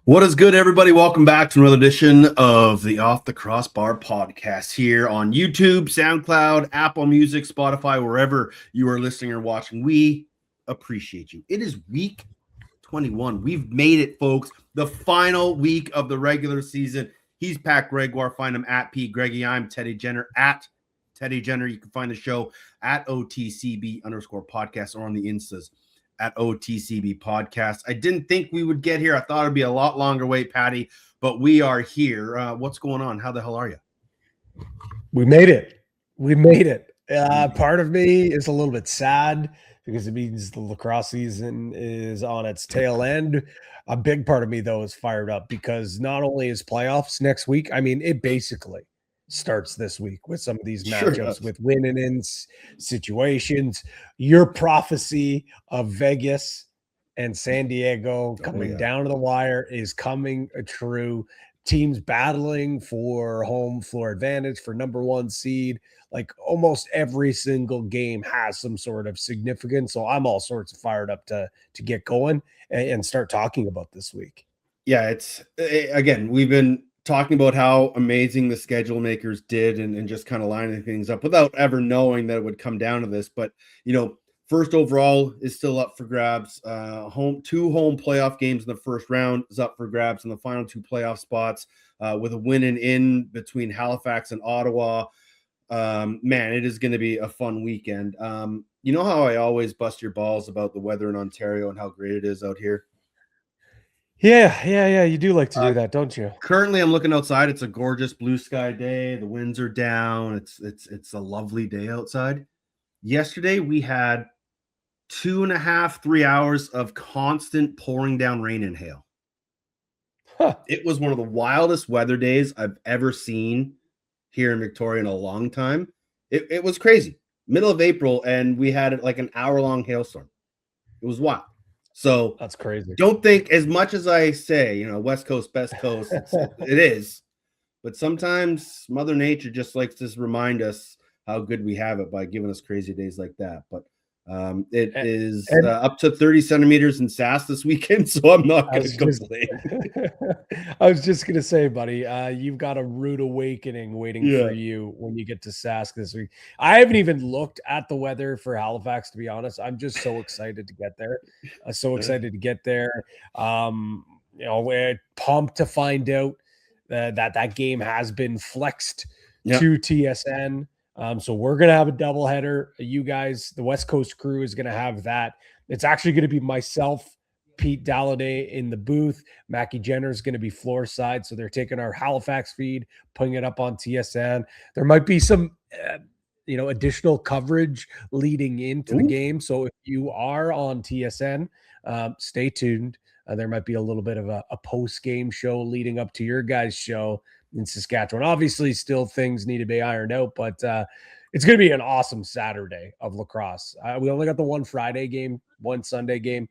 What is good, everybody? Welcome back to another edition of the Off the Crossbar podcast here on YouTube, SoundCloud, Apple Music, Spotify, wherever you are listening or watching. We appreciate you. It is week 21. We've made it, folks. The final week of the regular season. He's Pat Gregoire. Find him at P. Greggy. I'm Teddy Jenner at Teddy Jenner. You can find the show at OTCB_podcast or on the Instas at OTCB podcast. I didn't think we would get here. I thought it'd be a lot longer wait, Patty, but we are here. What's going on? How the hell are you? We made it. We made it. Part of me is a little bit sad because it means the lacrosse season is on its tail end. A big part of me, though, is fired up because not only is playoffs next week, I mean, it basically starts this week with some of these matchups with win and ins situations. Your prophecy of Vegas and San Diego coming down to the wire is coming true. Teams battling for home floor advantage for number one seed. Like almost every single game has some sort of significance. So I'm all sorts of fired up to get going and start talking about this week. Yeah, again, we've been talking about how amazing the schedule makers did and just kind of lining things up without ever knowing that it would come down to this. But, first overall is still up for grabs. Two home playoff games in the first round is up for grabs in the final two playoff spots with a win and in between Halifax and Ottawa. Man, it is going to be a fun weekend. You know how I always bust your balls about the weather in Ontario and how great it is out here? Yeah. You do like to do that, don't you? Currently, I'm looking outside. It's a gorgeous blue sky day. The winds are down. It's a lovely day outside. Yesterday, we had 2.5, 3 hours of constant pouring down rain and hail. It was one of the wildest weather days I've ever seen here in Victoria in a long time. It was crazy. Middle of April, and we had like an hour-long hailstorm. It was wild. So that's crazy. Don't think as much as I say, West Coast, best coast, it is. But sometimes Mother Nature just likes to remind us how good we have it by giving us crazy days like that. But it is up to 30 centimeters in Sask this weekend, so I'm not going to complain. I was just going to say, buddy, you've got a rude awakening waiting for you when you get to Sask this week. I haven't even looked at the weather for Halifax, to be honest. I'm just so excited to get there. We're pumped to find out that game has been flexed to TSN. So we're going to have a doubleheader. You guys, the West Coast crew is going to have that. It's actually going to be myself, Pete Dalladay in the booth. Mackie Jenner is going to be floor side. So they're taking our Halifax feed, putting it up on TSN. There might be some, additional coverage leading into the game. So if you are on TSN, stay tuned. There might be a little bit of a post-game show leading up to your guys' show in Saskatchewan. Obviously, still things need to be ironed out, but it's going to be an awesome Saturday of lacrosse. We only got the one Friday game, one Sunday game,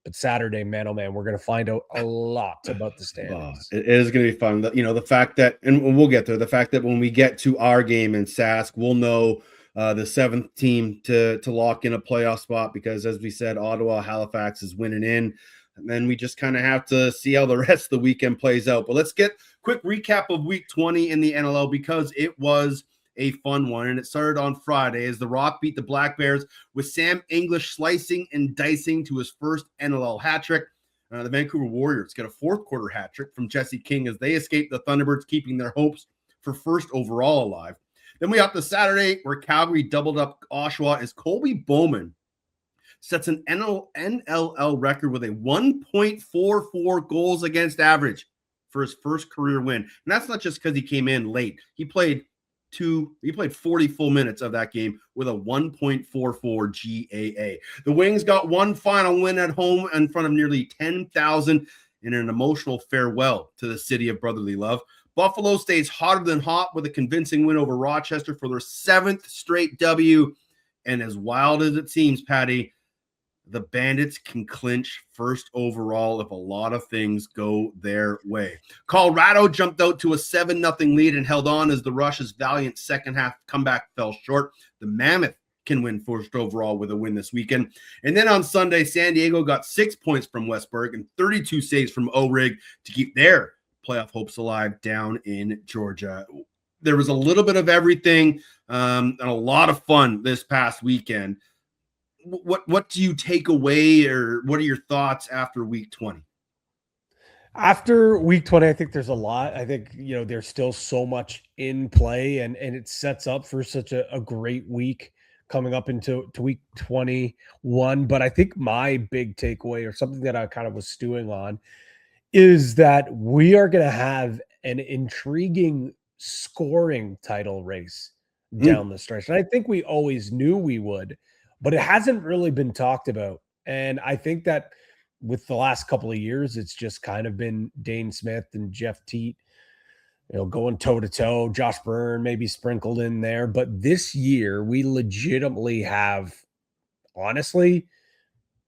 but Saturday, man, oh man, we're going to find out a lot about the standings. It is going to be fun. The fact that, and we'll get there, the fact that when we get to our game in Sask, we'll know the seventh team to lock in a playoff spot because, as we said, Ottawa, Halifax is winning in. And then we just kind of have to see how the rest of the weekend plays out. But let's get a quick recap of week 20 in the NLL because it was a fun one. And it started on Friday as the Rock beat the Black Bears with Sam English slicing and dicing to his first NLL hat trick. The Vancouver Warriors get a fourth quarter hat trick from Jesse King as they escape the Thunderbirds, keeping their hopes for first overall alive. Then we got the Saturday where Calgary doubled up Oshawa as Colby Bowman sets an NLL record with a 1.44 goals against average for his first career win. And that's not just because he came in late. He played 40 full minutes of that game with a 1.44 GAA. The Wings got one final win at home in front of nearly 10,000 in an emotional farewell to the city of brotherly love. Buffalo stays hotter than hot with a convincing win over Rochester for their seventh straight W. And as wild as it seems, Patty, the Bandits can clinch first overall if a lot of things go their way. Colorado jumped out to a 7-0 lead and held on as the Rush's valiant second half comeback fell short. The Mammoth can win first overall with a win this weekend. And then on Sunday, San Diego got 6 points from Westburg and 32 saves from O-Rig to keep their playoff hopes alive down in Georgia. There was a little bit of everything and a lot of fun this past weekend. What do you take away, or what are your thoughts after week 20? After week 20, I think there's a lot. I think, there's still so much in play, and it sets up for such a great week coming up into week 21. But I think my big takeaway, or something that I kind of was stewing on, is that we are going to have an intriguing scoring title race down the stretch. And I think we always knew we would, but it hasn't really been talked about. And I think that with the last couple of years, it's just kind of been Dane Smith and Jeff Teat, going toe to toe. Josh Byrne maybe sprinkled in there. But this year, we legitimately have, honestly,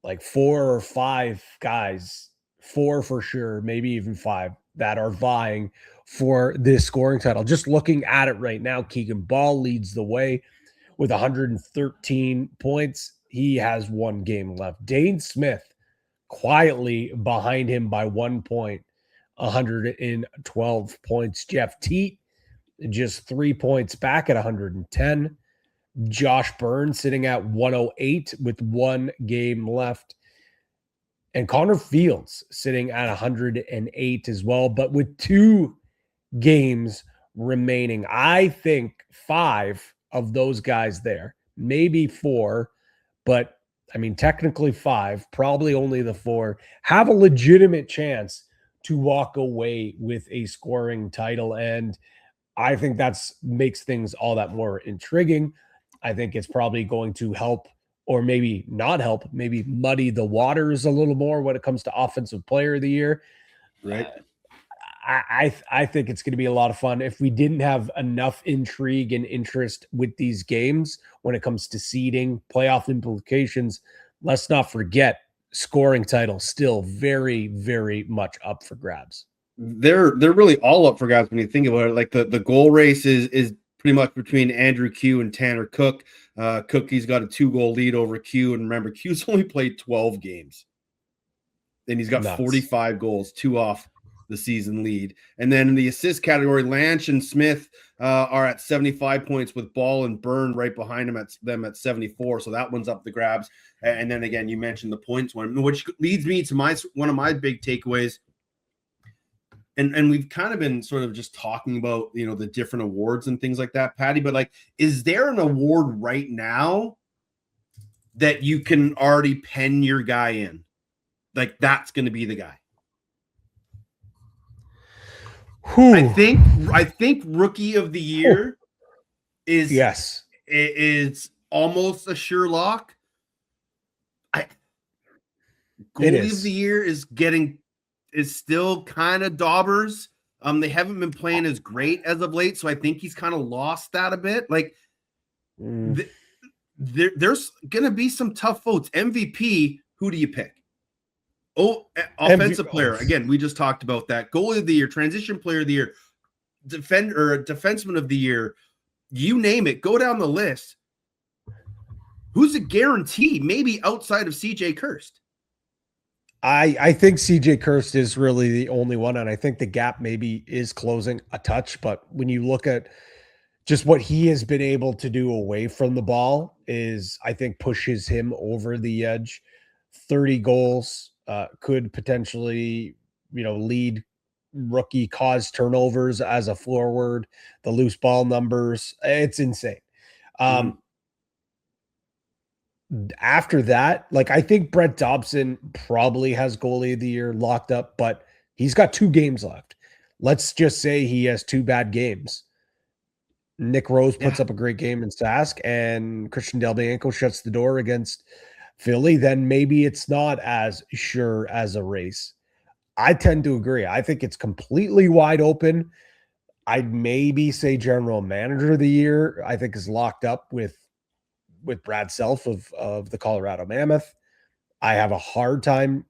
like 4 or 5 guys, 4 for sure, maybe even 5, that are vying for this scoring title. Just looking at it right now, Keegan Ball leads the way with 113 points. He has 1 game left. Dane Smith quietly behind him by 1 point, 112 points. Jeff Teat just 3 points back at 110. Josh Byrne sitting at 108 with 1 game left. And Connor Fields sitting at 108 as well, but with 2 games remaining. I think 5 of those guys there, maybe 4, but I mean, technically 5, probably only the 4, have a legitimate chance to walk away with a scoring title. And I think that's makes things all that more intriguing. I think it's probably going to help, or maybe not help, maybe muddy the waters a little more when it comes to offensive player of the year. Right. I think it's going to be a lot of fun. If we didn't have enough intrigue and interest with these games when it comes to seeding, playoff implications, let's not forget scoring title still very, very much up for grabs. They're really all up for grabs when you think about it. Like the goal race is pretty much between Andrew Q and Tanner Cook. Cookie's got a 2-goal lead over Q, and remember, Q's only played 12 games, and he's got 45 goals, 2 off the season lead. And then in the assist category, Lanch and Smith are at 75 points, with Ball and Byrne right behind them at 74. So that one's up the grabs. And then again, you mentioned the points one, which leads me to one of my big takeaways. And we've kind of been sort of just talking about, the different awards and things like that, Patty, but like, is there an award right now that you can already pen your guy in? Like, that's going to be the guy. I think rookie of the year is almost a sure lock. Goalie of the year is still kind of daubers. They haven't been playing as great as of late, so I think he's kind of lost that a bit. Like there's gonna be some tough votes. MVP, who do you pick? Offensive player. Again, we just talked about that. Goalie of the year, transition player of the year, defenseman of the year. You name it. Go down the list. Who's a guarantee? Maybe outside of CJ Kirst. I think CJ Kirst is really the only one, and I think the gap maybe is closing a touch. But when you look at just what he has been able to do away from the ball, is I think pushes him over the edge. 30 goals. Could potentially, lead rookie cause turnovers as a forward, the loose ball numbers. It's insane. After that, like, I think Brett Dobson probably has goalie of the year locked up, but he's got 2 games left. Let's just say he has 2 bad games. Nick Rose puts up a great game in Sask, and Christian Del Bianco shuts the door against Philly, then maybe it's not as sure as a race. I tend to agree. I think it's completely wide open. I'd maybe say general manager of the year, I think, is locked up with Brad Self of the Colorado Mammoth. I have a hard time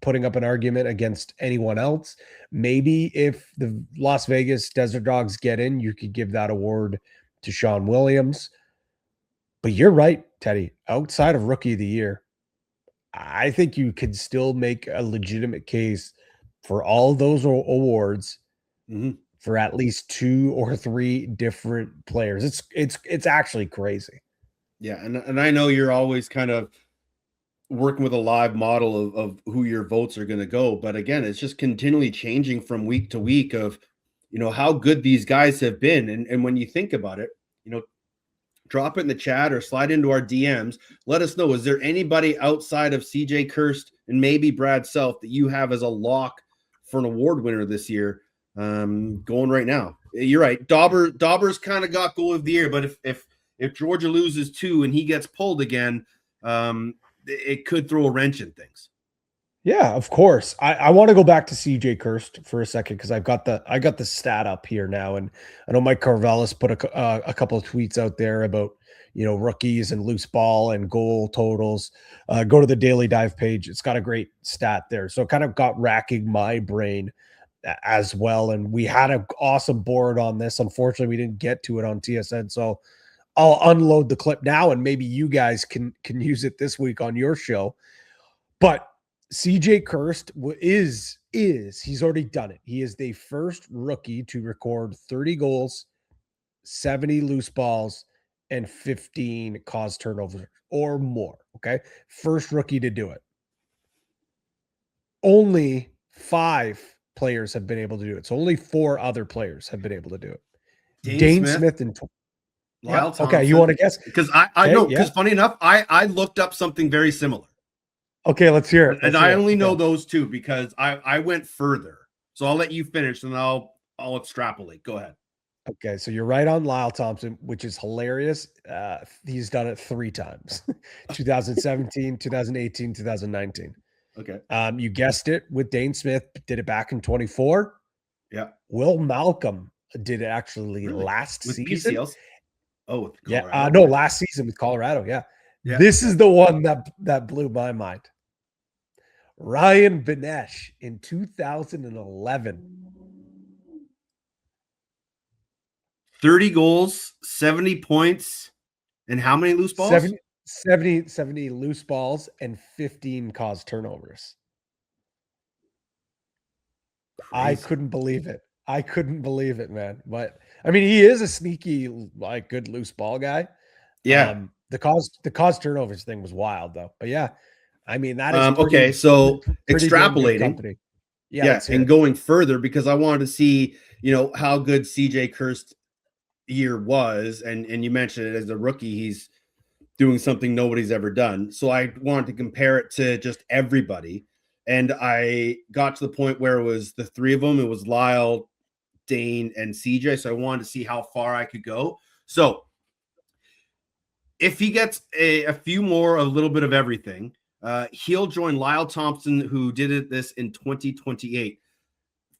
putting up an argument against anyone else. Maybe if the Las Vegas Desert Dogs get in, you could give that award to Sean Williams. But you're right, Teddy. Outside of rookie of the year, I think you could still make a legitimate case for all those awards Mhm. for at least 2 or 3 different players. It's actually crazy. Yeah, and I know you're always kind of working with a live model of who your votes are going to go, but again, it's just continually changing from week to week of, how good these guys have been. And when you think about it, drop it in the chat or slide into our DMs. Let us know, is there anybody outside of CJ Kirst and maybe Brad Self that you have as a lock for an award winner this year? Going right now. You're right. Dauber's kind of got goal of the year, but if Georgia loses 2 and he gets pulled again, it could throw a wrench in things. Yeah, of course. I want to go back to CJ Kirst for a second because I got the stat up here now, and I know Mike Carvelis put a couple of tweets out there about rookies and loose ball and goal totals. Go to the Daily Dive page; it's got a great stat there. So it kind of got racking my brain as well, and we had an awesome board on this. Unfortunately, we didn't get to it on TSN, so I'll unload the clip now, and maybe you guys can use it this week on your show. But CJ Kirst is he's already done it. He is the first rookie to record 30 goals, 70 loose balls, and 15 caused turnovers or more. Okay. First rookie to do it. Only 5 players have been able to do it. So only 4 other players have been able to do it. Dane Smith and Lyle Thompson. Okay, you want to guess? Because I know, because funny enough, I looked up something very similar. Okay, let's hear it. And I only know those 2 because I went further. So I'll let you finish and I'll extrapolate. Go ahead. Okay, so you're right on Lyle Thompson, which is hilarious. He's done it 3 times. 2017, 2018, 2019. Okay. You guessed it with Dane Smith, did it back in 24. Yeah. Will Malcolm did it actually Really? last With season. PCLs? Oh, with Colorado. Yeah. No, last season with Colorado. Yeah. This is the one that blew my mind. Ryan Benesh in 2011. 30 goals, 70 points, and how many loose balls? 70 loose balls and 15 caused turnovers. Crazy. I couldn't believe it. I couldn't believe it, man. But I mean, he is a sneaky, good loose ball guy. Yeah. The cause turnovers thing was wild though. But yeah, I mean that is okay. So pretty extrapolating, yeah, and going further because I wanted to see how good CJ Kirst year was, and you mentioned it as a rookie, he's doing something nobody's ever done. So I wanted to compare it to just everybody, and I got to the point where it was the 3 of them. It was Lyle, Dane, and CJ. So I wanted to see how far I could go. So if he gets a few more, a little bit of everything, he'll join Lyle Thompson, who did this in 2028.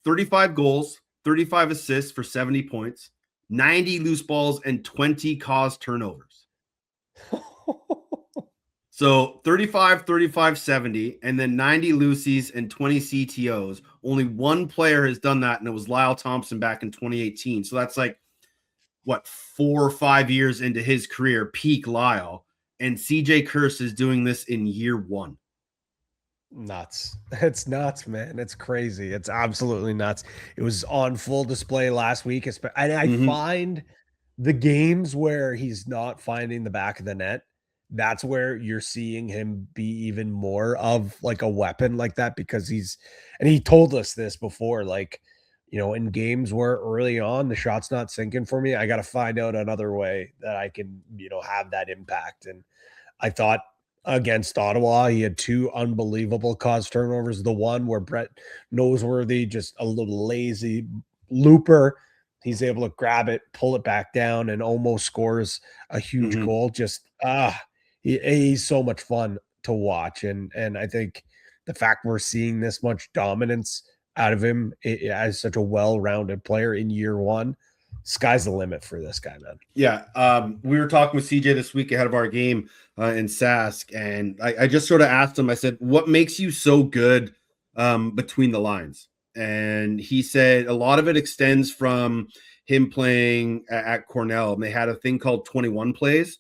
35 goals, 35 assists for 70 points, 90 loose balls, and 20 caused turnovers. So 35, 35, 70, and then 90 loosies and 20 CTOs. Only one player has done that, and it was Lyle Thompson back in 2018. So that's like, 4 or 5 years into his career, peak Lyle, and CJ Kirst is doing this in year 1. Nuts. It's nuts, man. It's crazy. It's absolutely nuts. It was on full display last week. And I find the games where he's not finding the back of the net, that's where you're seeing him be even more of like a weapon like that, because he told us this before, in games where early on the shot's not sinking for me, I got to find out another way that I can, have that impact. And I thought against Ottawa, he had 2 unbelievable caused turnovers. The one where Brett Noseworthy, just a little lazy looper, he's able to grab it, pull it back down, and almost scores a huge goal. Just he's so much fun to watch. And I think the fact we're seeing this much dominance out of him as such a well-rounded player in year 1, sky's the limit for this guy, man. Yeah. We were talking with CJ this week ahead of our game in Sask, and I just sort of asked him, I said, what makes you so good between the lines? And he said a lot of it extends from him playing at Cornell, and they had a thing called 21 plays.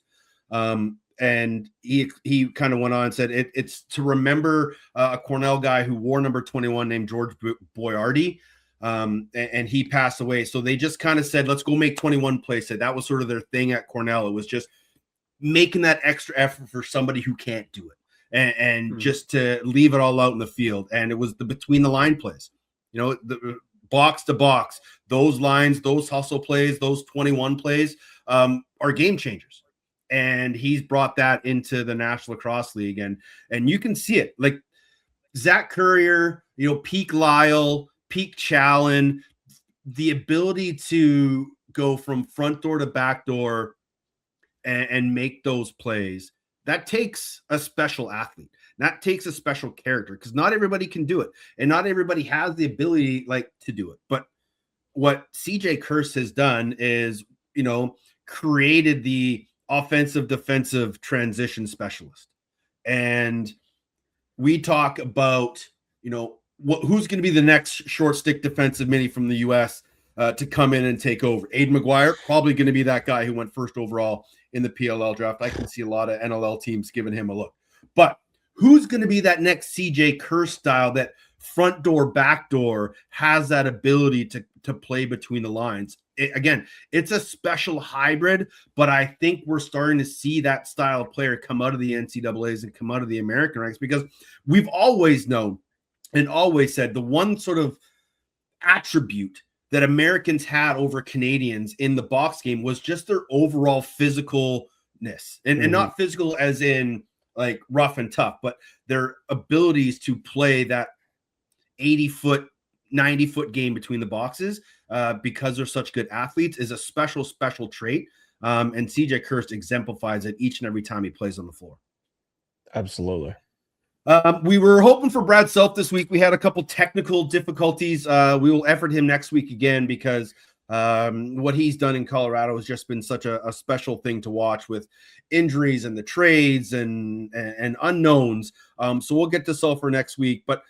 And he kind of went on and said it's to remember a Cornell guy who wore number 21 named George Boyardi. And he passed away. So they just kind of said, let's go make 21 plays. So that was sort of their thing at Cornell. It was just making that extra effort for somebody who can't do it. And just to leave it all out in the field. And it was the between the line plays, the box to box, those lines, those hustle plays, those 21 plays are game changers. And he's brought that into the National Lacrosse League. And you can see it. Like Zach Currier, peak Lyle, peak Challen, the ability to go from front door to back door and make those plays. That takes a special athlete. That takes a special character because not everybody can do it. And not everybody has the ability to do it. But what CJ Kirst has done is, created the offensive defensive transition specialist. And we talk about, who's going to be the next short stick defensive mini from the U.S. To come in and take over. Aiden McGuire, probably going to be that guy who went first overall in the PLL draft. I can see a lot of NLL teams giving him a look. But who's going to be that next CJ Kirst style that front door, back door has that ability to play between the lines? Again, it's a special hybrid, but I think we're starting to see that style of player come out of the NCAAs and come out of the American ranks because we've always known and always said the one sort of attribute that Americans had over Canadians in the box game was just their overall physicalness and not physical as in like rough and tough, but their abilities to play that 80-foot, 90-foot game between the boxes because they're such good athletes is a special trait. And CJ Kirst exemplifies it each and every time he plays on the floor. Absolutely. We were hoping for Brad Self this week. We had a couple technical difficulties. We will effort him next week again because what he's done in Colorado has just been such a special thing to watch with injuries and the trades and unknowns. So we'll get to Self for next week. But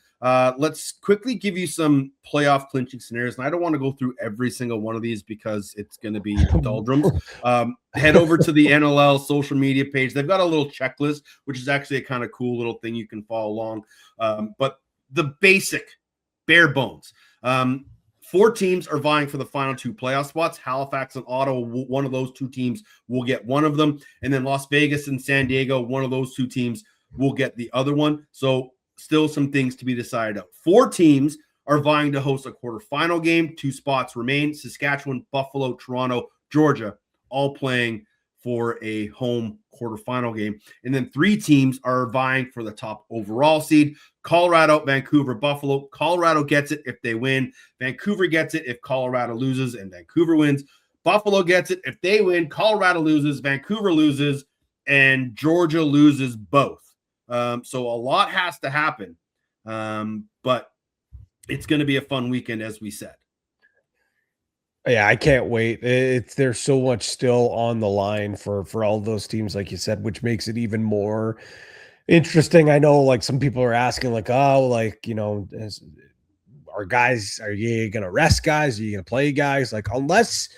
let's quickly give you some playoff clinching scenarios. And I don't want to go through every single one of these because it's going to be doldrums. Head over to the NLL social media page. They've got a little checklist, which is actually a kind of cool little thing you can follow along. But the basic bare bones. 4 teams are vying for the final 2 playoff spots. Halifax and Ottawa, one of those 2 teams will get one of them. And then Las Vegas and San Diego, one of those 2 teams will get the other one. So still some things to be decided out. 4 teams are vying to host a quarterfinal game. 2 spots remain. Saskatchewan, Buffalo, Toronto, Georgia, all playing for a home quarterfinal game. And then 3 teams are vying for the top overall seed. Colorado, Vancouver, Buffalo. Colorado gets it if they win. Vancouver gets it if Colorado loses and Vancouver wins. Buffalo gets it if they win. Colorado loses, Vancouver loses, and Georgia loses both. So a lot has to happen, but it's going to be a fun weekend, as we said. Yeah, I can't wait. There's so much still on the line for all those teams, like you said, which makes it even more interesting. I know, like some people are asking, like, oh, like are you going to rest guys? Are you going to play guys? Like, unless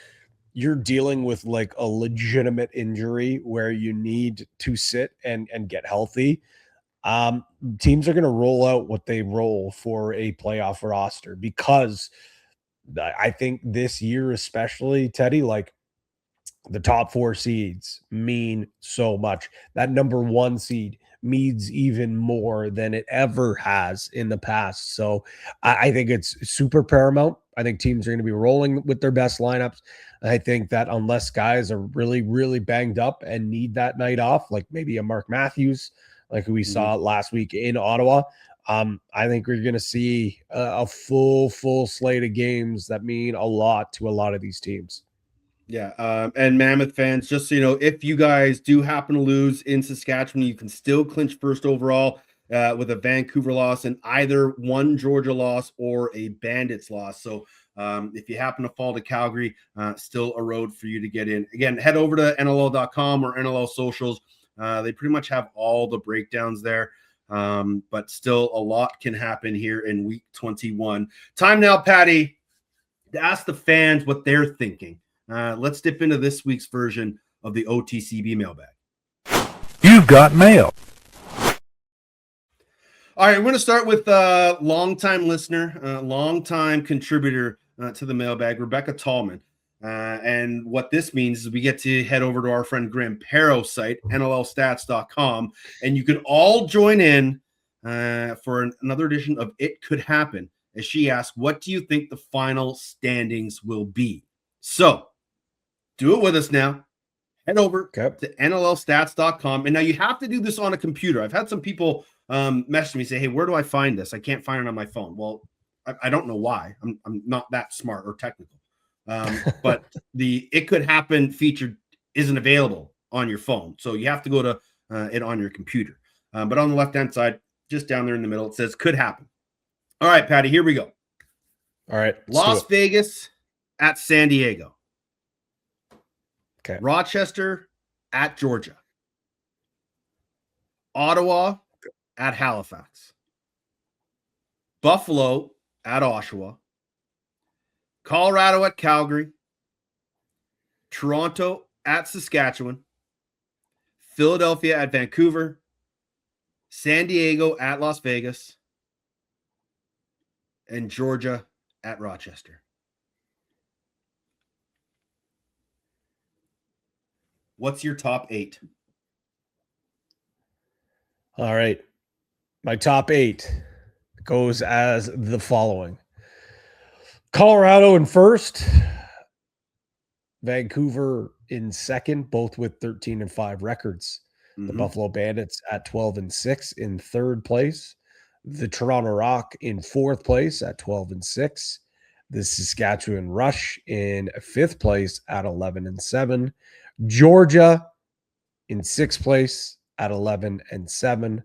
you're dealing with like a legitimate injury where you need to sit and get healthy. Teams are going to roll out what they roll for a playoff roster because I think this year, especially Teddy, like the top 4 seeds mean so much. That number 1 seed means even more than it ever has in the past. So I think it's super paramount. I think teams are going to be rolling with their best lineups. I think that unless guys are really, really banged up and need that night off, like maybe a Mark Matthews, like we saw last week in Ottawa, I think we're going to see a full slate of games that mean a lot to a lot of these teams. Yeah, and Mammoth fans, just so you know, if you guys do happen to lose in Saskatchewan, you can still clinch first overall with a Vancouver loss and either one Georgia loss or a Bandits loss. So if you happen to fall to Calgary, still a road for you to get in. Again, head over to NLL.com or NLL socials. They pretty much have all the breakdowns there. But still a lot can happen here in week 21. Time now, Patty, to ask the fans what they're thinking. Let's dip into this week's version of the OTCB mailbag. You've got mail. All right, we're going to start with a longtime listener, longtime contributor to the mailbag, Rebecca Tallman. And what this means is we get to head over to our friend Graham Perro's site, NLLstats.com, and you can all join in for another edition of It Could Happen, as she asks, what do you think the final standings will be? So do it with us now. Head over to NLLstats.com. And now you have to do this on a computer. I've had some people message me, say, hey, where do I find this? I can't find it on my phone. Well, I don't know why. I'm not that smart or technical. But the It Could Happen feature isn't available on your phone. So you have to go to it on your computer. But on the left-hand side, just down there in the middle, it says Could Happen. All right, Patty, here we go. All right. Las Vegas at San Diego. Okay. Rochester at Georgia. Ottawa at Halifax. Buffalo at Oshawa. Colorado at Calgary. Toronto at Saskatchewan. Philadelphia at Vancouver. San Diego at Las Vegas. And Georgia at Rochester. What's your top 8? All right. My top 8 goes as the following. Colorado in first. Vancouver in second, both with 13-5 records. The Buffalo Bandits at 12-6 in third place. The Toronto Rock in fourth place at 12-6. The Saskatchewan Rush in fifth place at 11-7. Georgia in sixth place at 11-7.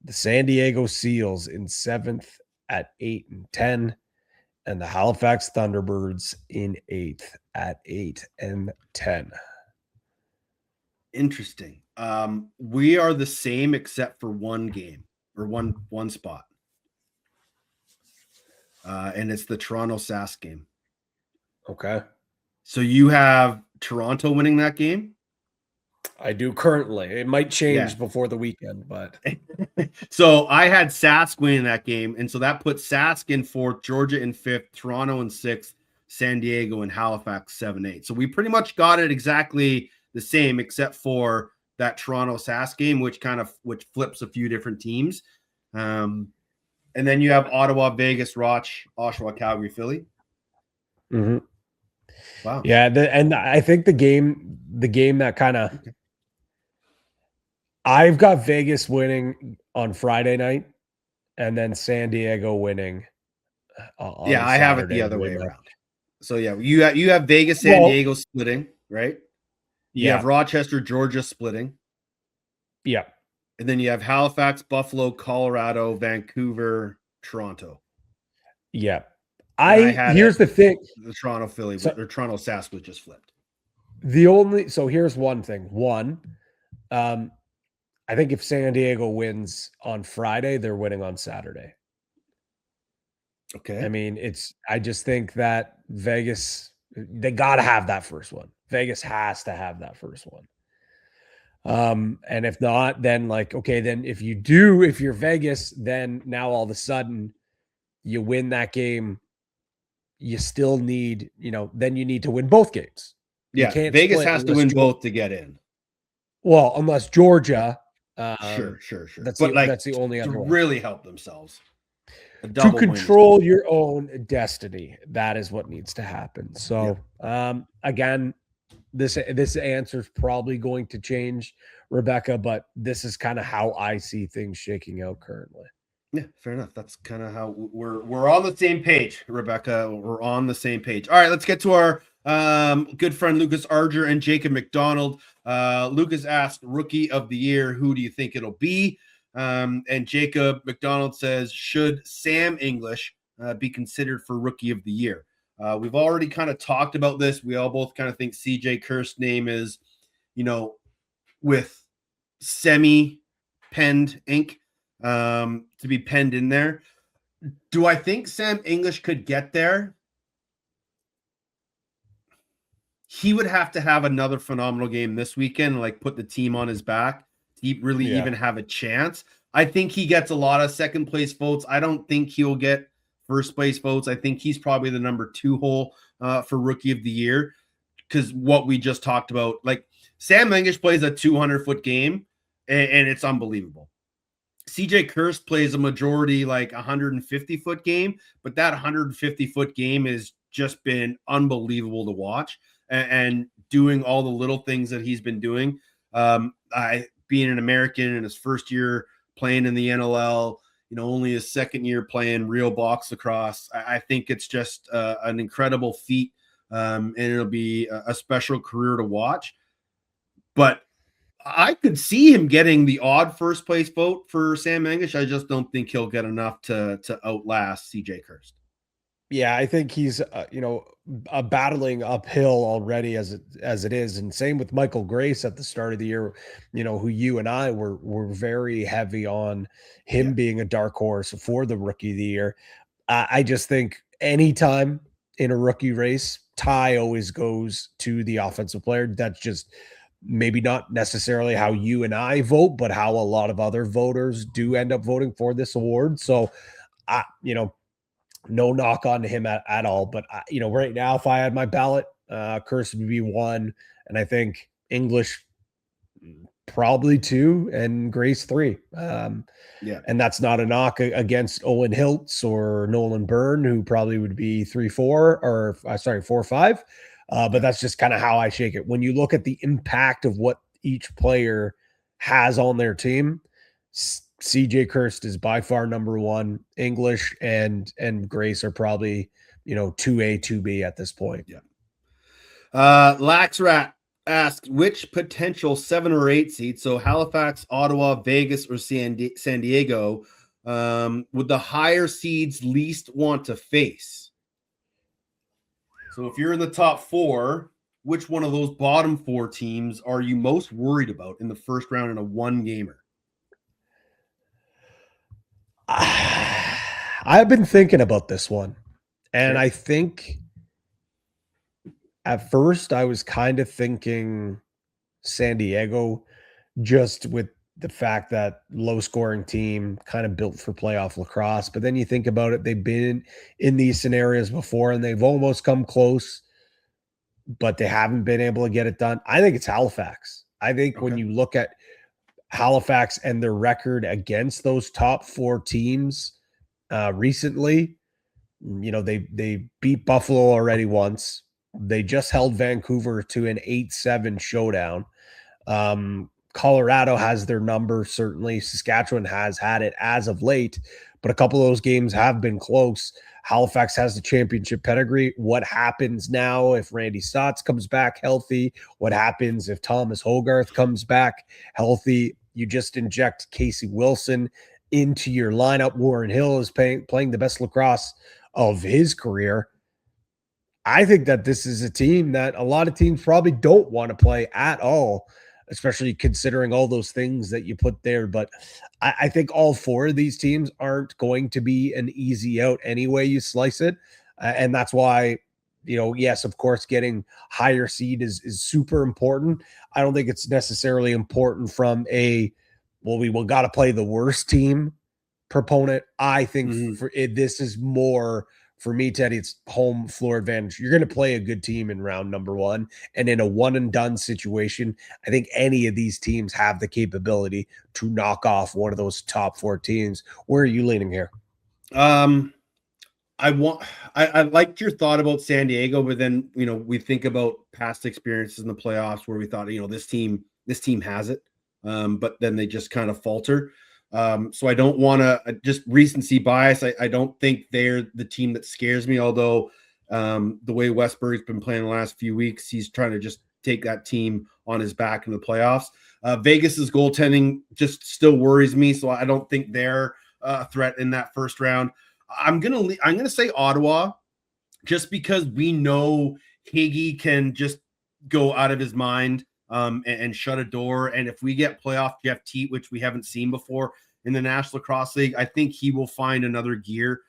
The San Diego Seals in seventh at 8-10. And the Halifax Thunderbirds in eighth at 8-10. Interesting. We are the same except for one game or one spot. And it's the Toronto Sask game. Okay. So you have Toronto winning that game? I do currently. It might change before the weekend, but so I had Sask winning that game, and so that puts Sask in fourth, Georgia in fifth, Toronto in sixth, San Diego and Halifax 7-8. So we pretty much got it exactly the same, except for that Toronto Sask game, which flips a few different teams. And then you have Ottawa, Vegas, Oshawa, Calgary, Philly. Mm-hmm. Wow. Yeah, and I think the game that kind of I've got Vegas winning on Friday night, and then San Diego winning. On I have it the other way around. So you have Vegas, San Diego splitting, right? You have Rochester, Georgia splitting. Yeah. And then you have Halifax, Buffalo, Colorado, Vancouver, Toronto. Yeah. Here's the thing. The Toronto Philly or Toronto Sask was just flipped. So here's one thing. I think if San Diego wins on Friday, they're winning on Saturday. Okay. I mean, I just think that Vegas, they got to have that first one. Vegas has to have that first one. And if not, then then if you're Vegas, then now all of a sudden you win that game. You still need, then you need to win both games. Yeah. Vegas has to win both to get in. Well, unless Georgia. Sure. That's the only other one. Really help themselves. To control your own destiny. That is what needs to happen. So, again, this answer is probably going to change, Rebecca, but this is kind of how I see things shaking out currently. Yeah, fair enough. That's kind of how we're on the same page, Rebecca. We're on the same page. All right, let's get to our good friend Lucas Arger and Jacob McDonald. Lucas asked Rookie of the Year, who do you think it'll be? And Jacob McDonald says, should Sam English be considered for Rookie of the Year? We've already kind of talked about this. We all both kind of think CJ Kerr's name is, with semi-penned ink to be penned in there. Do I think Sam English could get there? He would have to have another phenomenal game this weekend, put the team on his back to really Yeah. even have a chance. I think he gets a lot of second place votes. I don't think he'll get first place votes. I think he's probably the number 2 hole for rookie of the year, because what we just talked about, like Sam English plays a 200-foot game and it's unbelievable. CJ Kirst plays a majority like 150-foot game, but that 150-foot game has just been unbelievable to watch, and doing all the little things that he's been doing. I being an American in his first year playing in the NLL, only his second year playing real box lacrosse. I think it's just an incredible feat, and it'll be a special career to watch. But I could see him getting the odd first place vote for Sam English. I just don't think he'll get enough to outlast CJ Kirst. Yeah, I think he's battling uphill already as it is, and same with Michael Grace at the start of the year. Who you and I were very heavy on him being a dark horse for the rookie of the year. I just think anytime in a rookie race, tie always goes to the offensive player. That's just maybe not necessarily how you and I vote, but how a lot of other voters do end up voting for this award. So, no knock on him at all. But, right now, if I had my ballot, Curse would be 1. And I think English probably 2 and Grace 3. And that's not a knock against Owen Hiltz or Nolan Byrne, who probably would be 3, 4, or 4, 5. But that's just kind of how I shake it. When you look at the impact of what each player has on their team, CJ Kirst is by far number 1. English and Grace are probably, 2A, 2B at this point. Yeah. Laxrat asked which potential 7 or 8 seeds, so Halifax, Ottawa, Vegas, or San Diego, would the higher seeds least want to face? So if you're in the top 4, which one of those bottom 4 teams are you most worried about in the first round in a 1-gamer? I've been thinking about this one, and I think at first I was kind of thinking San Diego, just with the fact that low scoring team kind of built for playoff lacrosse. But then you think about it, they've been in these scenarios before and they've almost come close, but they haven't been able to get it done. I think it's Halifax. I think when you look at Halifax and their record against those top 4 teams recently, they beat Buffalo already once. They just held Vancouver to an 8-7 showdown. Colorado has their number, certainly. Saskatchewan has had it as of late, but a couple of those games have been close. Halifax has the championship pedigree. What happens now if Randy Stotts comes back healthy? What happens if Thomas Hogarth comes back healthy? You just inject Casey Wilson into your lineup. Warren Hill is playing the best lacrosse of his career. I think that this is a team that a lot of teams probably don't want to play at all, especially considering all those things that you put there. But I think all 4 of these teams aren't going to be an easy out any way you slice it. And that's why, yes, of course, getting higher seed is super important. I don't think it's necessarily important from we got to play the worst team proponent. I think this is more for me, Teddy, it's home floor advantage. You're going to play a good team in round number 1. And in a one and done situation, I think any of these teams have the capability to knock off one of those top 4 teams. Where are you leaning here? I liked your thought about San Diego, but then, we think about past experiences in the playoffs where we thought, this team has it. But then they just kind of falter. So I don't want to just recency bias. I don't think they're the team that scares me, although the way Westberg's been playing the last few weeks, he's trying to just take that team on his back in the playoffs. Vegas's goaltending just still worries me, so I don't think they're a threat in that first round. I'm gonna say Ottawa, just because we know Higgy can just go out of his mind and shut a door. And if we get playoff Jeff Teat, which we haven't seen before in the National Lacrosse League, I think he will find another gear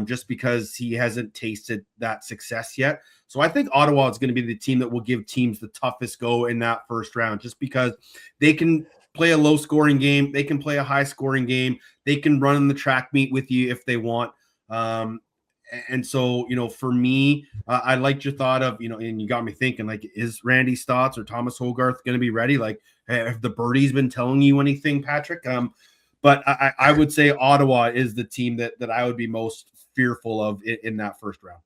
just because he hasn't tasted that success yet. So I think Ottawa is going to be the team that will give teams the toughest go in that first round, just because they can play a low scoring game. They can play a high scoring game. They can run in the track meet with you if they want. And so, for me, I liked your thought of, and you got me thinking, like, is Randy Stotts or Thomas Hogarth going to be ready? Like, have the birdies been telling you anything, Patrick? But I would say Ottawa is the team that I would be most fearful of in that first round.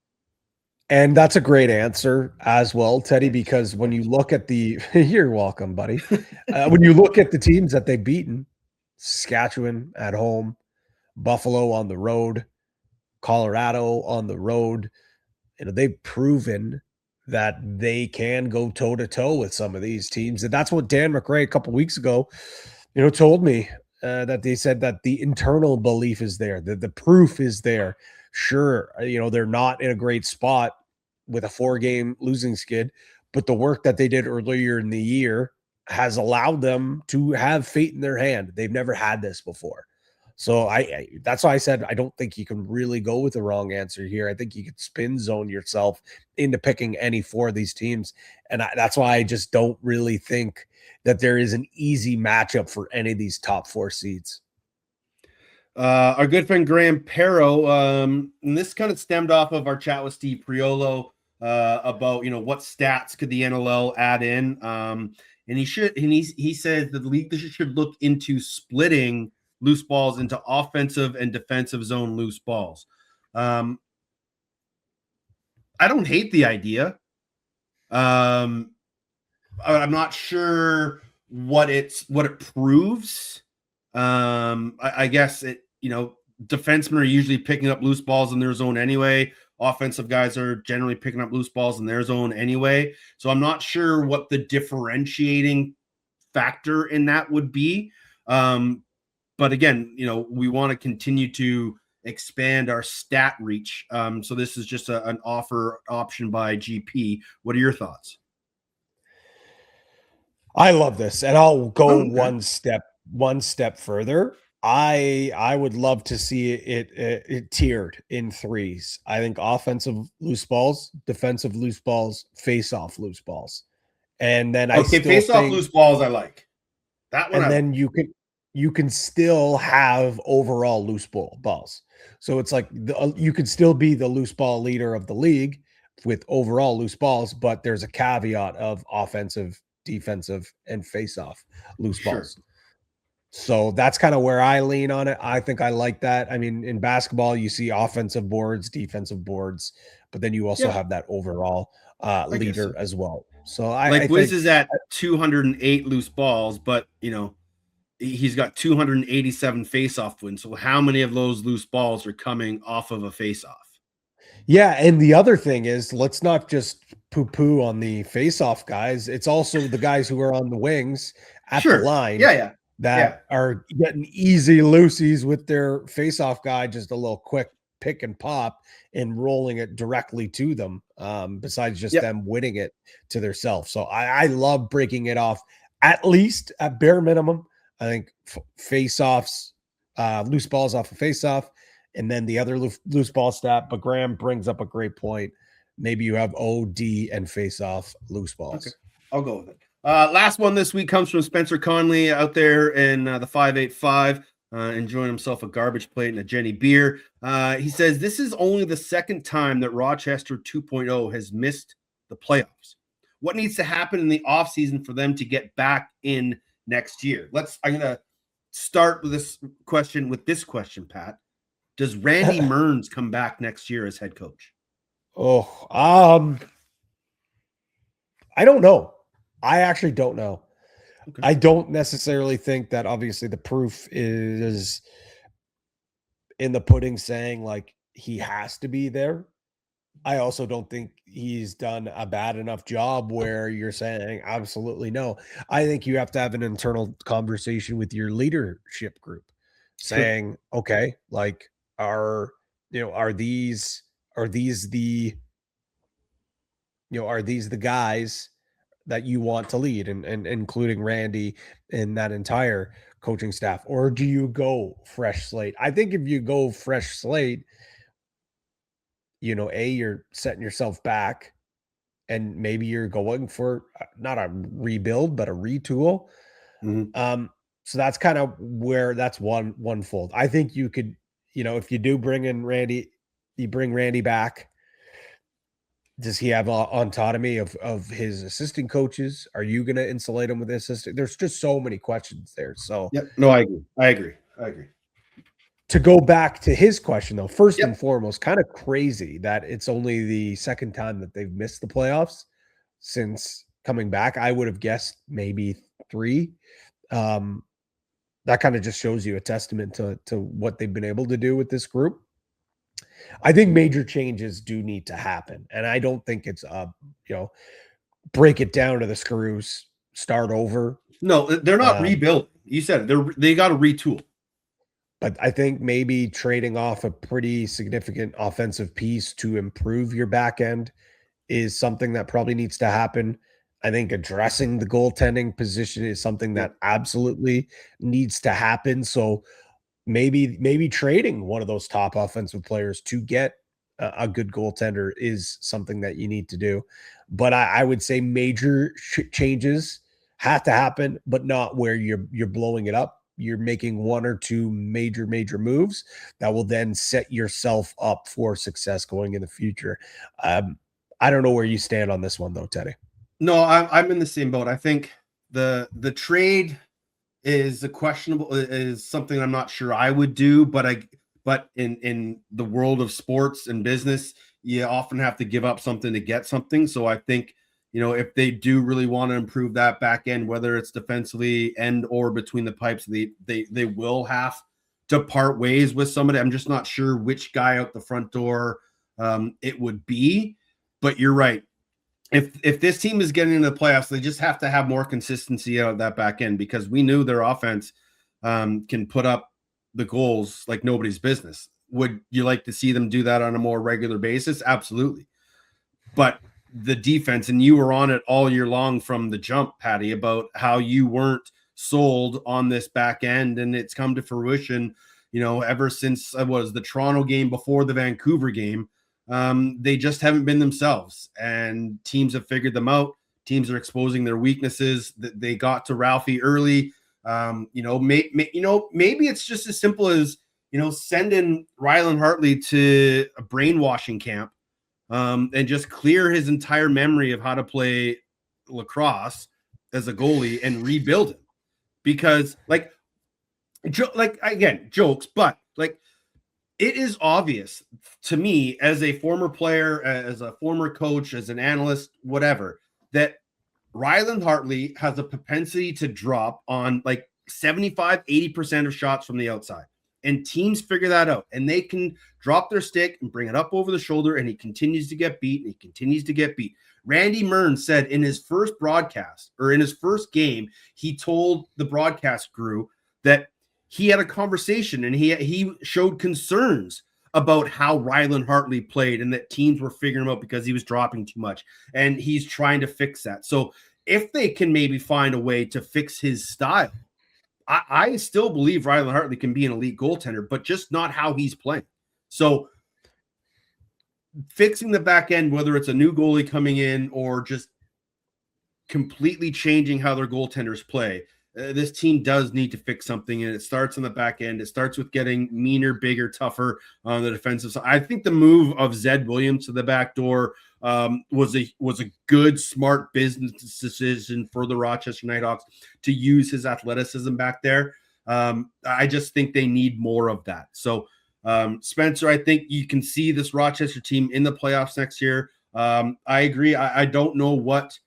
And that's a great answer as well, Teddy, because when you look at you're welcome, buddy. When you look at the teams that they've beaten, Saskatchewan at home, Buffalo on the road, Colorado on the road, they've proven that they can go toe to toe with some of these teams. And that's what Dan McRae a couple weeks ago, told me that they said that the internal belief is there, the proof is there. Sure, they're not in a great spot with a 4-game losing skid, but the work that they did earlier in the year has allowed them to have fate in their hand. They've never had this before. So that's why I said I don't think you can really go with the wrong answer here. I think you could spin zone yourself into picking any 4 of these teams. And that's why I just don't really think that there is an easy matchup for any of these top 4 seeds. Our good friend Graham Perro, and this kind of stemmed off of our chat with Steve Priolo about what stats could the NLL add in, and he says that the league should look into splitting loose balls into offensive and defensive zone loose balls. I don't hate the idea. I'm not sure what it proves. I guess defensemen are usually picking up loose balls in their zone anyway. Offensive guys are generally picking up loose balls in their zone anyway. So I'm not sure what the differentiating factor in that would be. But again, we want to continue to expand our stat reach. So this is just an option by GP. What are your thoughts? I love this, and I'll go one step further. I would love to see it tiered in 3s. I think offensive loose balls, defensive loose balls, face-off loose balls. And then face-off loose balls I like. That one. And then you can still have overall loose balls. So it's like you could still be the loose ball leader of the league with overall loose balls, but there's a caveat of offensive, defensive, and face-off loose balls. So that's kind of where I lean on it. I think I like that. I mean, in basketball, you see offensive boards, defensive boards, but then you also have that overall leader as well. So I Wiz is at 208 loose balls, but he's got 287 face-off wins. So how many of those loose balls are coming off of a face-off? Yeah, and the other thing is, let's not just poo-poo on the face-off guys. It's also the guys who are on the wings at the line. That are getting easy loosies with their face-off guy, just a little quick pick and pop and rolling it directly to them, besides just them winning it to themselves. So I love breaking it off, at least at bare minimum. I think face-offs, loose balls off of face-off, and then the other loose ball stat. But Graham brings up a great point. Maybe you have OD and face-off loose balls. Okay. I'll go with it. Last one this week comes from Spencer Conley out there in the 585, enjoying himself a garbage plate and a Jenny beer. He says, this is only the second time that Rochester 2.0 has missed the playoffs. What needs to happen in the offseason for them to get back in next year? I'm going to start with this question, Pat. Does Randy Mearns come back next year as head coach? I don't know. I actually don't know. Okay. I don't necessarily think that, obviously, the proof is in the pudding saying like he has to be there. I also don't think he's done a bad enough job where you're saying absolutely no. I think you have to have an internal conversation with your leadership group saying, okay, like are these the guys that you want to lead, and including Randy and that entire coaching staff, or do you go fresh slate? I think if you go fresh slate, you're setting yourself back, and maybe you're going for not a rebuild, but a retool. Mm-hmm. So that's kind of where that's one fold. I think you could, if you do bring in Randy, you bring Randy back. Does he have autonomy of his assistant coaches? Are you going to insulate him with the assistant? There's just so many questions there. So Yep. No, I agree. to go back to his question though, first Yep. and foremost, kind of crazy that it's only the second time that they've missed the playoffs since coming back. I would have guessed maybe 3. That kind of just shows you a testament to what they've been able to do with this group. I think major changes do need to happen. And I don't think it's break it down to the screws, start over. No, they're not rebuilding. You said they got to retool. But I think maybe trading off a pretty significant offensive piece to improve your back end is something that probably needs to happen. I think addressing the goaltending position is something that absolutely needs to happen. So maybe trading one of those top offensive players to get a good goaltender is something that you need to do. But I would say major changes have to happen, but not where you're blowing it up. You're making 1 or 2 major moves that will then set yourself up for success going in the future. I don't know where you stand on this one though, Teddy. No, I'm in the same boat. I think the trade is something I'm not sure I would do, but in the world of sports and business, you often have to give up something to get something. So I think, if they do really want to improve that back end, whether it's defensively and or between the pipes, they will have to part ways with somebody. I'm just not sure which guy out the front door it would be, but you're right. If this team is getting into the playoffs, they just have to have more consistency out of that back end, because we knew their offense can put up the goals like nobody's business. Would you like to see them do that on a more regular basis? Absolutely. But the defense, and you were on it all year long from the jump, Patty, about how you weren't sold on this back end, and it's come to fruition, ever since was the Toronto game before the Vancouver game. They just haven't been themselves, and teams have figured them out. Teams are exposing their weaknesses. They got to Ralphie early. Maybe it's just as simple as, sending Rylan Hartley to a brainwashing camp, and just clear his entire memory of how to play lacrosse as a goalie and rebuild him. Because again, jokes, but it is obvious to me as a former player, as a former coach, as an analyst, whatever, that Rylan Hartley has a propensity to drop on 75, 80% of shots from the outside. And teams figure that out, and they can drop their stick and bring it up over the shoulder, and he continues to get beat, and he continues to get beat. Randy Mern said in his first broadcast, or in his first game, he told the broadcast crew that he had a conversation, and he showed concerns about how Rylan Hartley played, and that teams were figuring him out because he was dropping too much, and he's trying to fix that. So if they can maybe find a way to fix his style, I still believe Rylan Hartley can be an elite goaltender, but just not how he's playing. So fixing the back end, whether it's a new goalie coming in or just completely changing how their goaltenders play, this team does need to fix something, and it starts on the back end. It starts with getting meaner, bigger, tougher on the defensive side. I think the move of Zed Williams to the back door was a good, smart business decision for the Rochester Nighthawks to use his athleticism back there. I just think they need more of that. So, Spencer, I think you can see this Rochester team in the playoffs next year. I agree. I don't know what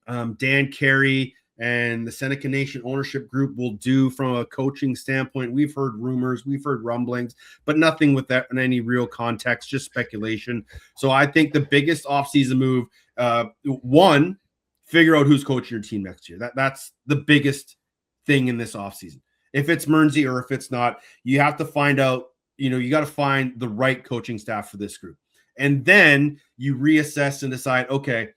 Dan Carey and the Seneca Nation ownership group will do from a coaching standpoint. We've heard rumors, we've heard rumblings, but nothing with that in any real context, just speculation. So I think the biggest offseason move, one, figure out who's coaching your team next year. That's the biggest thing in this offseason. If it's Mernsey or if it's not, you have to find out, you got to find the right coaching staff for this group. And then you reassess and decide, okay,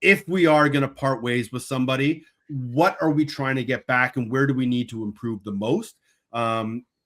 if we are going to part ways with somebody, what are we trying to get back, and where do we need to improve the most?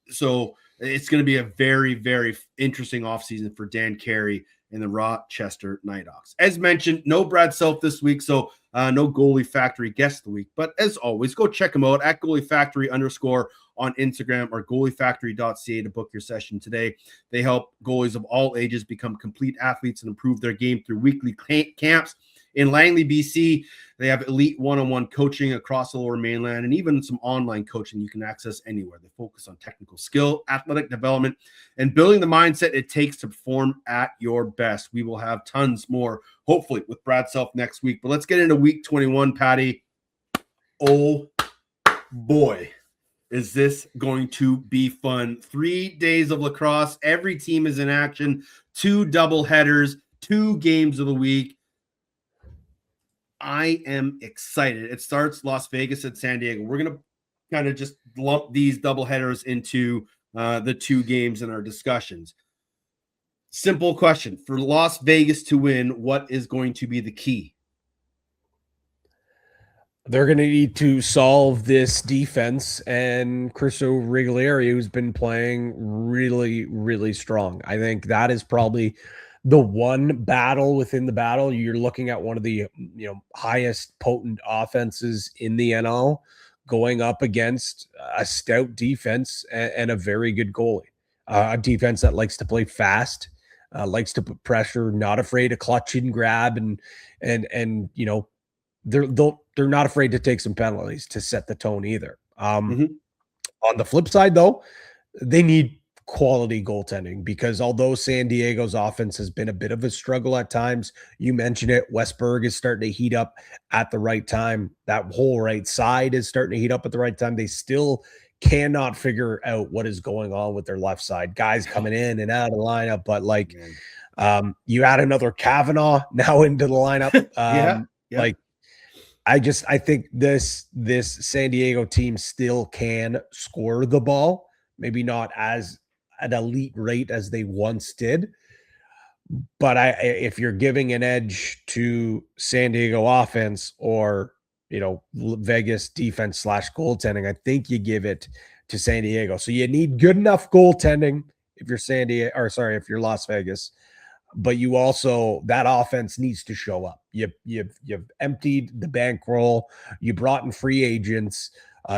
So it's going to be a very, very interesting offseason for Dan Carey and the Rochester Nighthawks. As mentioned, no Brad Self this week, so no Goalie Factory guest of the week. But as always, go check them out at Goalie Factory _ on Instagram or goaliefactory.ca to book your session today. They help goalies of all ages become complete athletes and improve their game through weekly camps. In Langley, BC, they have elite one-on-one coaching across the Lower Mainland and even some online coaching you can access anywhere. They focus on technical skill, athletic development, and building the mindset it takes to perform at your best. We will have tons more, hopefully, with Brad Self next week. But let's get into week 21, Patty. Oh, boy, is this going to be fun. 3 days of lacrosse. Every team is in action. 2 double headers, 2 games of the week. I am excited. It starts Las Vegas and San Diego. We're going to kind of just lump these double headers into the 2 games in our discussions. Simple question. For Las Vegas to win, what is going to be the key? They're going to need to solve this defense and Cristo Riglieri, who's been playing really, really strong. I think that is probably the one battle within the battle. You're looking at one of the highest potent offenses in the NL going up against a stout defense and a very good goalie. A defense that likes to play fast, likes to put pressure, not afraid to clutch and grab, and they're not afraid to take some penalties to set the tone either. On the flip side, though, they need quality goaltending because although San Diego's offense has been a bit of a struggle at times, you mentioned it, Westberg is starting to heat up at the right time. That whole right side is starting to heat up at the right time. They still cannot figure out what is going on with their left side. Guys coming in and out of the lineup, but you add another Kavanaugh now into the lineup. I think this San Diego team still can score the ball, maybe not as an elite rate as they once did. But if you're giving an edge to San Diego offense or, Vegas defense / goaltending, I think you give it to San Diego. So you need good enough goaltending if you're if you're Las Vegas, but you also, that offense needs to show up. You've emptied the bankroll. You brought in free agents.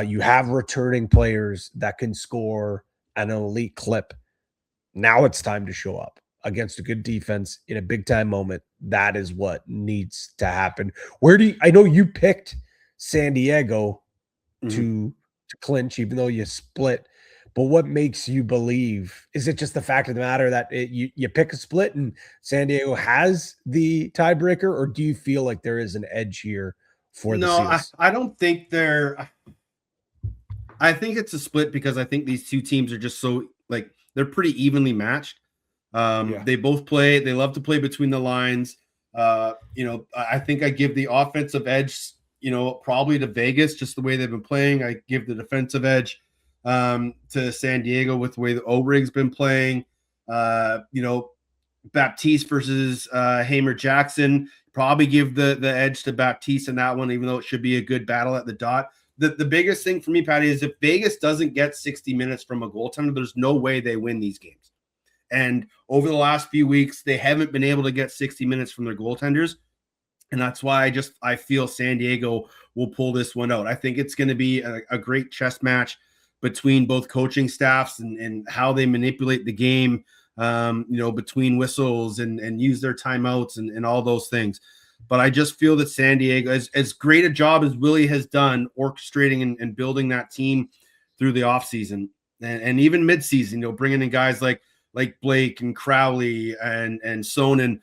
You have returning players that can score an elite clip. Now it's time to show up against a good defense in a big time moment. That is what needs to happen. I know you picked San Diego to clinch, even though you split, but what makes you believe? Is it just the fact of the matter that you pick a split and San Diego has the tiebreaker, or do you feel like there is an edge here for the Seals? I don't think I think it's a split because I think these 2 teams are just so they're pretty evenly matched. They both play. They love to play between the lines. I think I give the offensive edge, probably to Vegas, just the way they've been playing. I give the defensive edge to San Diego with the way the O-Rig's been playing. Baptiste versus Hamer Jackson, probably give the edge to Baptiste in that one, even though it should be a good battle at the dot. The biggest thing for me, Patty, is if Vegas doesn't get 60 minutes from a goaltender, there's no way they win these games. And over the last few weeks, they haven't been able to get 60 minutes from their goaltenders. And that's why I feel San Diego will pull this one out. I think it's going to be a great chess match between both coaching staffs and how they manipulate the game, between whistles and use their timeouts and all those things. But I just feel that San Diego, as great a job as Willie has done orchestrating and building that team through the offseason and even midseason, bringing in guys like Blake and Crowley and Sonnen,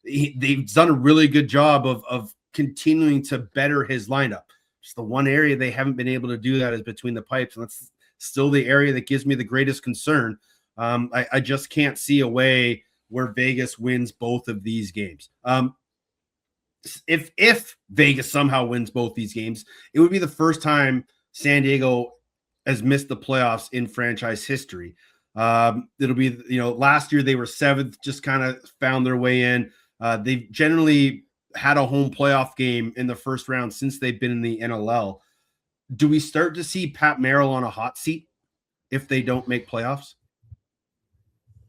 they've done a really good job of continuing to better his lineup. Just the one area they haven't been able to do that is between the pipes, and that's still the area that gives me the greatest concern. I just can't see a way where Vegas wins both of these games. If Vegas somehow wins both these games, it would be the first time San Diego has missed the playoffs in franchise history. It'll be, last year they were 7th, just kind of found their way in. They've generally had a home playoff game in the first round since they've been in the NLL. Do we start to see Pat Merrill on a hot seat if they don't make playoffs?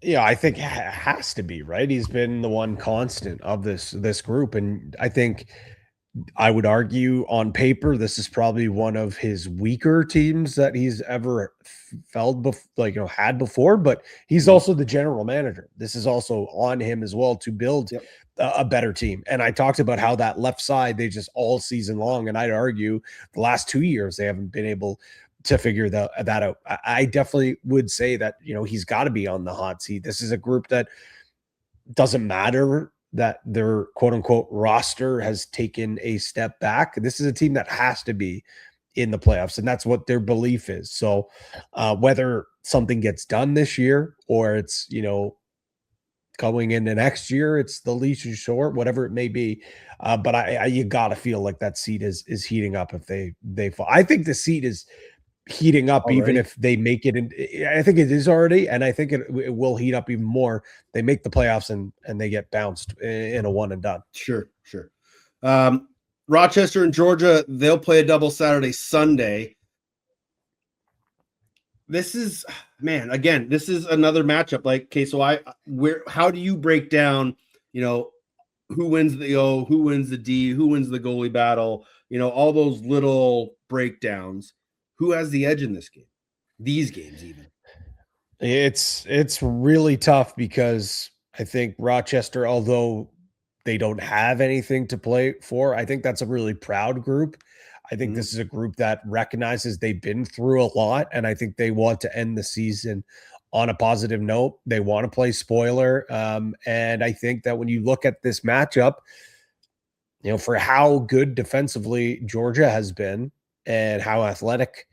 Yeah, I think has to be, right? He's been the one constant of this group, and I think I would argue on paper this is probably one of his weaker teams that he's ever had before. But he's Mhm. also the general manager. This is also on him as well to build Yep. a better team. And I talked about how that left side they just all season long, and I'd argue the last 2 years they haven't been able to figure that out. I definitely would say that he's got to be on the hot seat. This is a group that doesn't matter that their quote unquote roster has taken a step back. This is a team that has to be in the playoffs, and that's what their belief is. So, whether something gets done this year or it's going into next year, it's the leash is short, whatever it may be. But I you got to feel like that seat is heating up if they fall. I think the seat is heating up even Already. if they make it in. I think it is already, and I think it will heat up even more. They make the playoffs and they get bounced in a one and done. Sure, sure. Um, Rochester and Georgia, they'll play a double Saturday, Sunday. This is, man, again, this is another matchup. Like, okay, so how do you break down, who wins the O, who wins the D, who wins the goalie battle, all those little breakdowns. Who has the edge in this game? These games, even. It's really tough because I think Rochester, although they don't have anything to play for, I think that's a really proud group. I think Mhm. this is a group that recognizes they've been through a lot, and I think they want to end the season on a positive note. They want to play spoiler, and I think that when you look at this matchup, for how good defensively Georgia has been and how athletic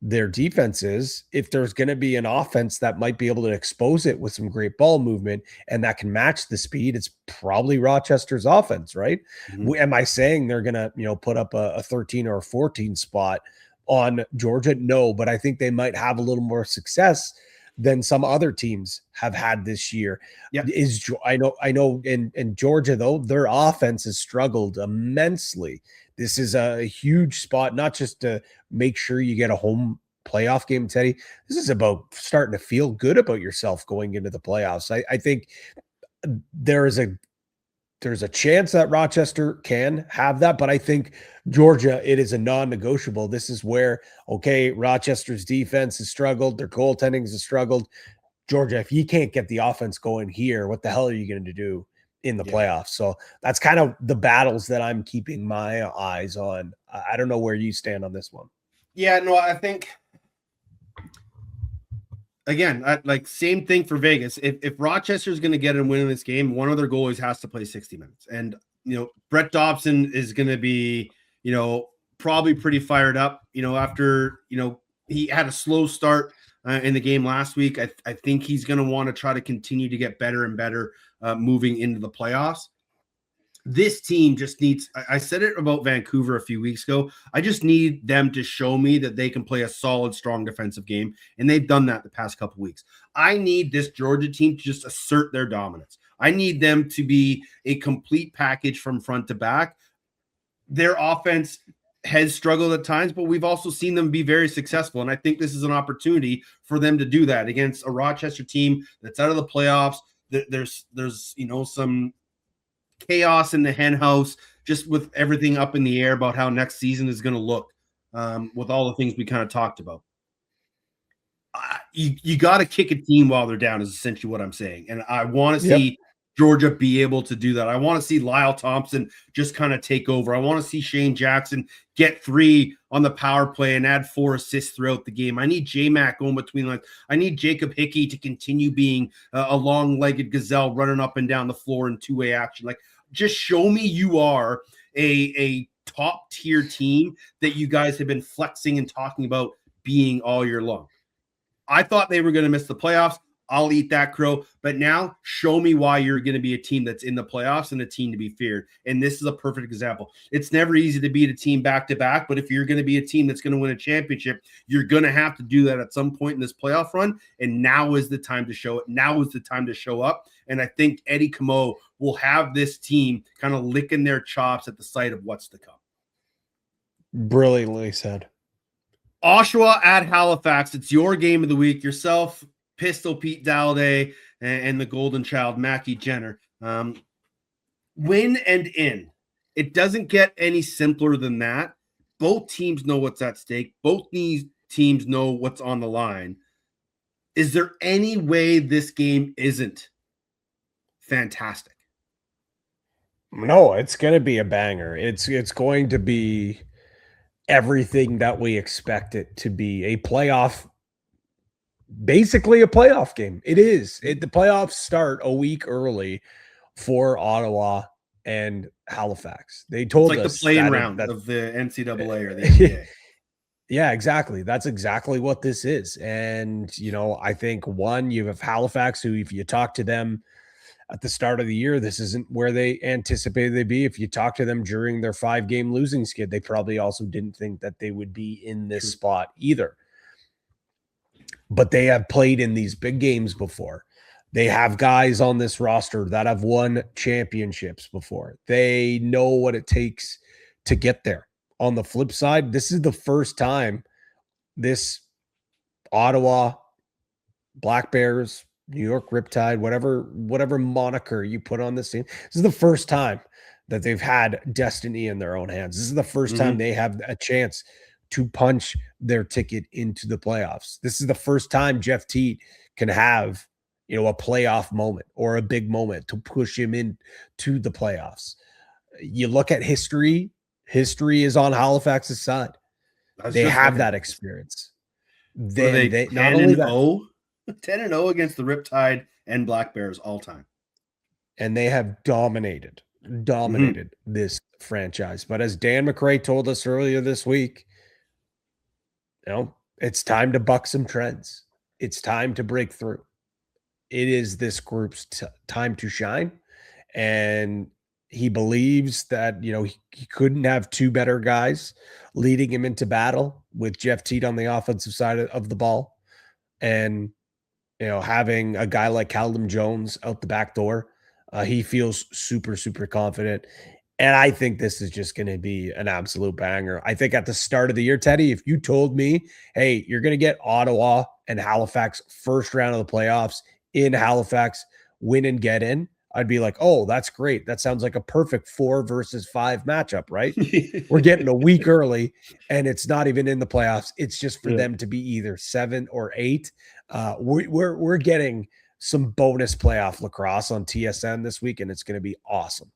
their defense is, if there's going to be an offense that might be able to expose it with some great ball movement and that can match the speed, it's probably Rochester's offense, right? Mhm. Am I saying they're going to, put up a 13 or a 14 spot on Georgia? No, but I think they might have a little more success than some other teams have had this year. Yeah. I know in Georgia though, their offense has struggled immensely. This is a huge spot, not just to make sure you get a home playoff game, Teddy. This is about starting to feel good about yourself going into the playoffs. I think there is there's a chance that Rochester can have that, but I think Georgia, it is a non-negotiable. This is where, okay, Rochester's defense has struggled, their goaltending has struggled. Georgia, if you can't get the offense going here, what the hell are you going to do in the Yeah. playoffs? So that's kind of the battles that I'm keeping my eyes on. I don't know where you stand on this one. Yeah, no, I think again, like same thing for Vegas. If Rochester's going to get a win in this game, one of their goalies has to play 60 minutes, and Brett Dobson is going to be probably pretty fired up. After he had a slow start in the game last week. I think he's going to want to try to continue to get better and better moving into the playoffs. This team just needs, I said it about Vancouver a few weeks ago. I just need them to show me that they can play a solid, strong defensive game. And they've done that the past couple weeks. I need this Georgia team to just assert their dominance. I need them to be a complete package from front to back. Their offense has struggled at times, but we've also seen them be very successful. And I think this is an opportunity for them to do that against a Rochester team that's out of the playoffs. There's some chaos in the hen house, just with everything up in the air about how next season is going to look, with all the things we kind of talked about. You got to kick a team while they're down is essentially what I'm saying. And I want to Yep. see Georgia be able to do that. I want to see Lyle Thompson just kind of take over. I want to see Shane Jackson get 3 on the power play and add 4 assists throughout the game. I need J-Mac going between lines. I need Jacob Hickey to continue being a long-legged gazelle running up and down the floor in two-way action. Like, just show me you are a top-tier team that you guys have been flexing and talking about being all year long. I thought they were going to miss the playoffs. I'll eat that crow. But now show me why you're going to be a team that's in the playoffs and a team to be feared. And this is a perfect example. It's never easy to beat a team back to back, but if you're going to be a team that's going to win a championship, you're going to have to do that at some point in this playoff run. And now is the time to show it. Now is the time to show up. And I think Eddie Camo will have this team kind of licking their chops at the sight of what's to come. Brilliantly said. Oshawa at Halifax. It's your game of the week. Yourself, Pistol Pete Dowday, and the golden child, Mackie Jenner. Win and in. It doesn't get any simpler than that. Both teams know what's at stake. Both these teams know what's on the line. Is there any way this game isn't fantastic? No, it's going to be a banger. It's going to be everything that we expect it to be. A playoff, basically a playoff game. It is. The playoffs start a week early for Ottawa and Halifax. They told it's like us the playing round of the NCAA or the NBA. Yeah, exactly. That's exactly what this is. And, I think you have Halifax, who, if you talk to them at the start of the year, this isn't where they anticipated they'd be. If you talk to them during their 5-game losing skid, they probably also didn't think that they would be in this spot either. But they have played in these big games before. They have guys on this roster that have won championships before. They know what it takes to get there. On the flip side, this is the first time this Ottawa Black Bears, New York Riptide, whatever moniker you put on this team, this is the first time that they've had destiny in their own hands. This is the first time they have a chance to punch their ticket into the playoffs. This is the first time Jeff Teat can have, a playoff moment or a big moment to push him into the playoffs. You look at history is on Halifax's side. They have that experience. They not only 10-0 against the Riptide and Black Bears all time. And they have dominated this franchise. But as Dan McRae told us earlier this week, it's time to buck some trends. It's time to break through. It is this group's time to shine. And he believes that, he couldn't have two better guys leading him into battle with Jeff Teat on the offensive side of the ball. And, having a guy like Callum Jones out the back door, he feels super, super confident. And I think this is just going to be an absolute banger. I think at the start of the year, Teddy, if you told me, hey, you're going to get Ottawa and Halifax first round of the playoffs in Halifax, win and get in, I'd be like, oh, that's great. That sounds like a perfect 4 versus 5 matchup, right? We're getting a week early, and it's not even in the playoffs. It's just for them to be either 7 or 8. We're getting some bonus playoff lacrosse on TSN this week, and it's going to be awesome.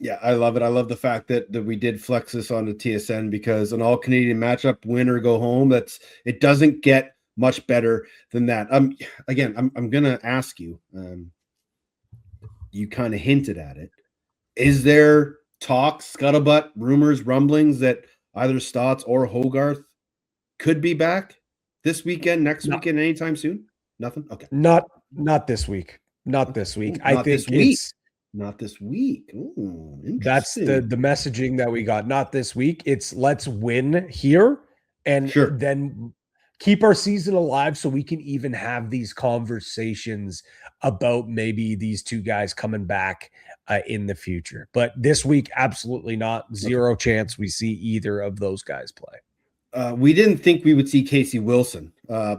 Yeah, I love it. I love the fact that we did flex this on the TSN, because an all-Canadian matchup, win or go home, it doesn't get much better than that. Again, I'm going to ask you, you kind of hinted at it. Is there talk, scuttlebutt, rumors, rumblings that either Stotts or Hogarth could be back this weekend, next weekend, anytime soon? Nothing? Okay. Not this week. Not this week. Ooh, I think this week. Not this week. Ooh, that's the messaging that we got. Not this week. It's let's win here and then keep our season alive so we can even have these conversations about maybe these two guys coming back in the future. But this week, absolutely not. Zero chance we see either of those guys play. We didn't think we would see Casey Wilson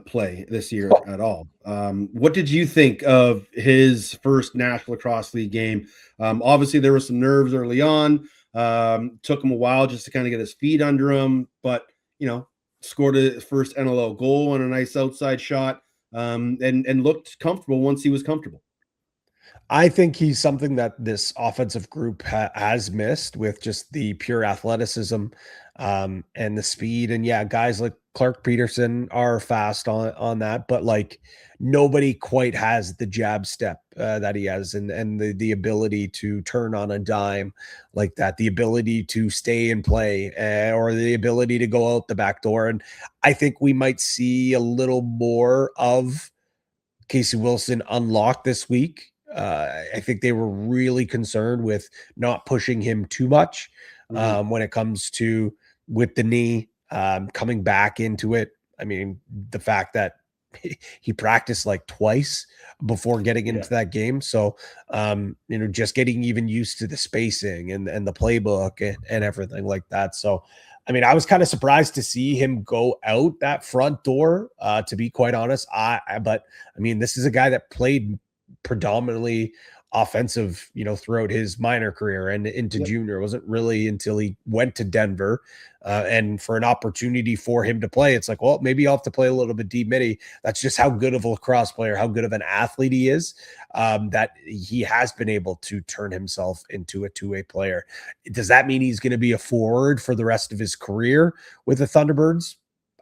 play this year at all. What did you think of his first National Lacrosse League game? Obviously, there were some nerves early on. Took him a while just to kind of get his feet under him, but scored his first NLL goal on a nice outside shot, and looked comfortable once he was comfortable. I think he's something that this offensive group has missed, with just the pure athleticism and the speed. And yeah, guys like Clark Peterson are fast on that, but like nobody quite has the jab step that he has, and the ability to turn on a dime like that, the ability to stay and play, or the ability to go out the back door. And I think we might see a little more of Casey Wilson unlock this week. I think they were really concerned with not pushing him too much when it comes to with the knee coming back into it. I mean, the fact that he practiced like twice before getting into that game. So, just getting even used to the spacing and the playbook and everything like that. So, I mean, I was kind of surprised to see him go out that front door, to be quite honest. But I mean, this is a guy that played predominantly offensive, throughout his minor career and into junior. It wasn't really until he went to Denver and for an opportunity for him to play. It's like, well, maybe I'll have to play a little bit deep midi. That's just how good of a lacrosse player, how good of an athlete he is, that he has been able to turn himself into a two-way player. Does that mean he's going to be a forward for the rest of his career with the Thunderbirds?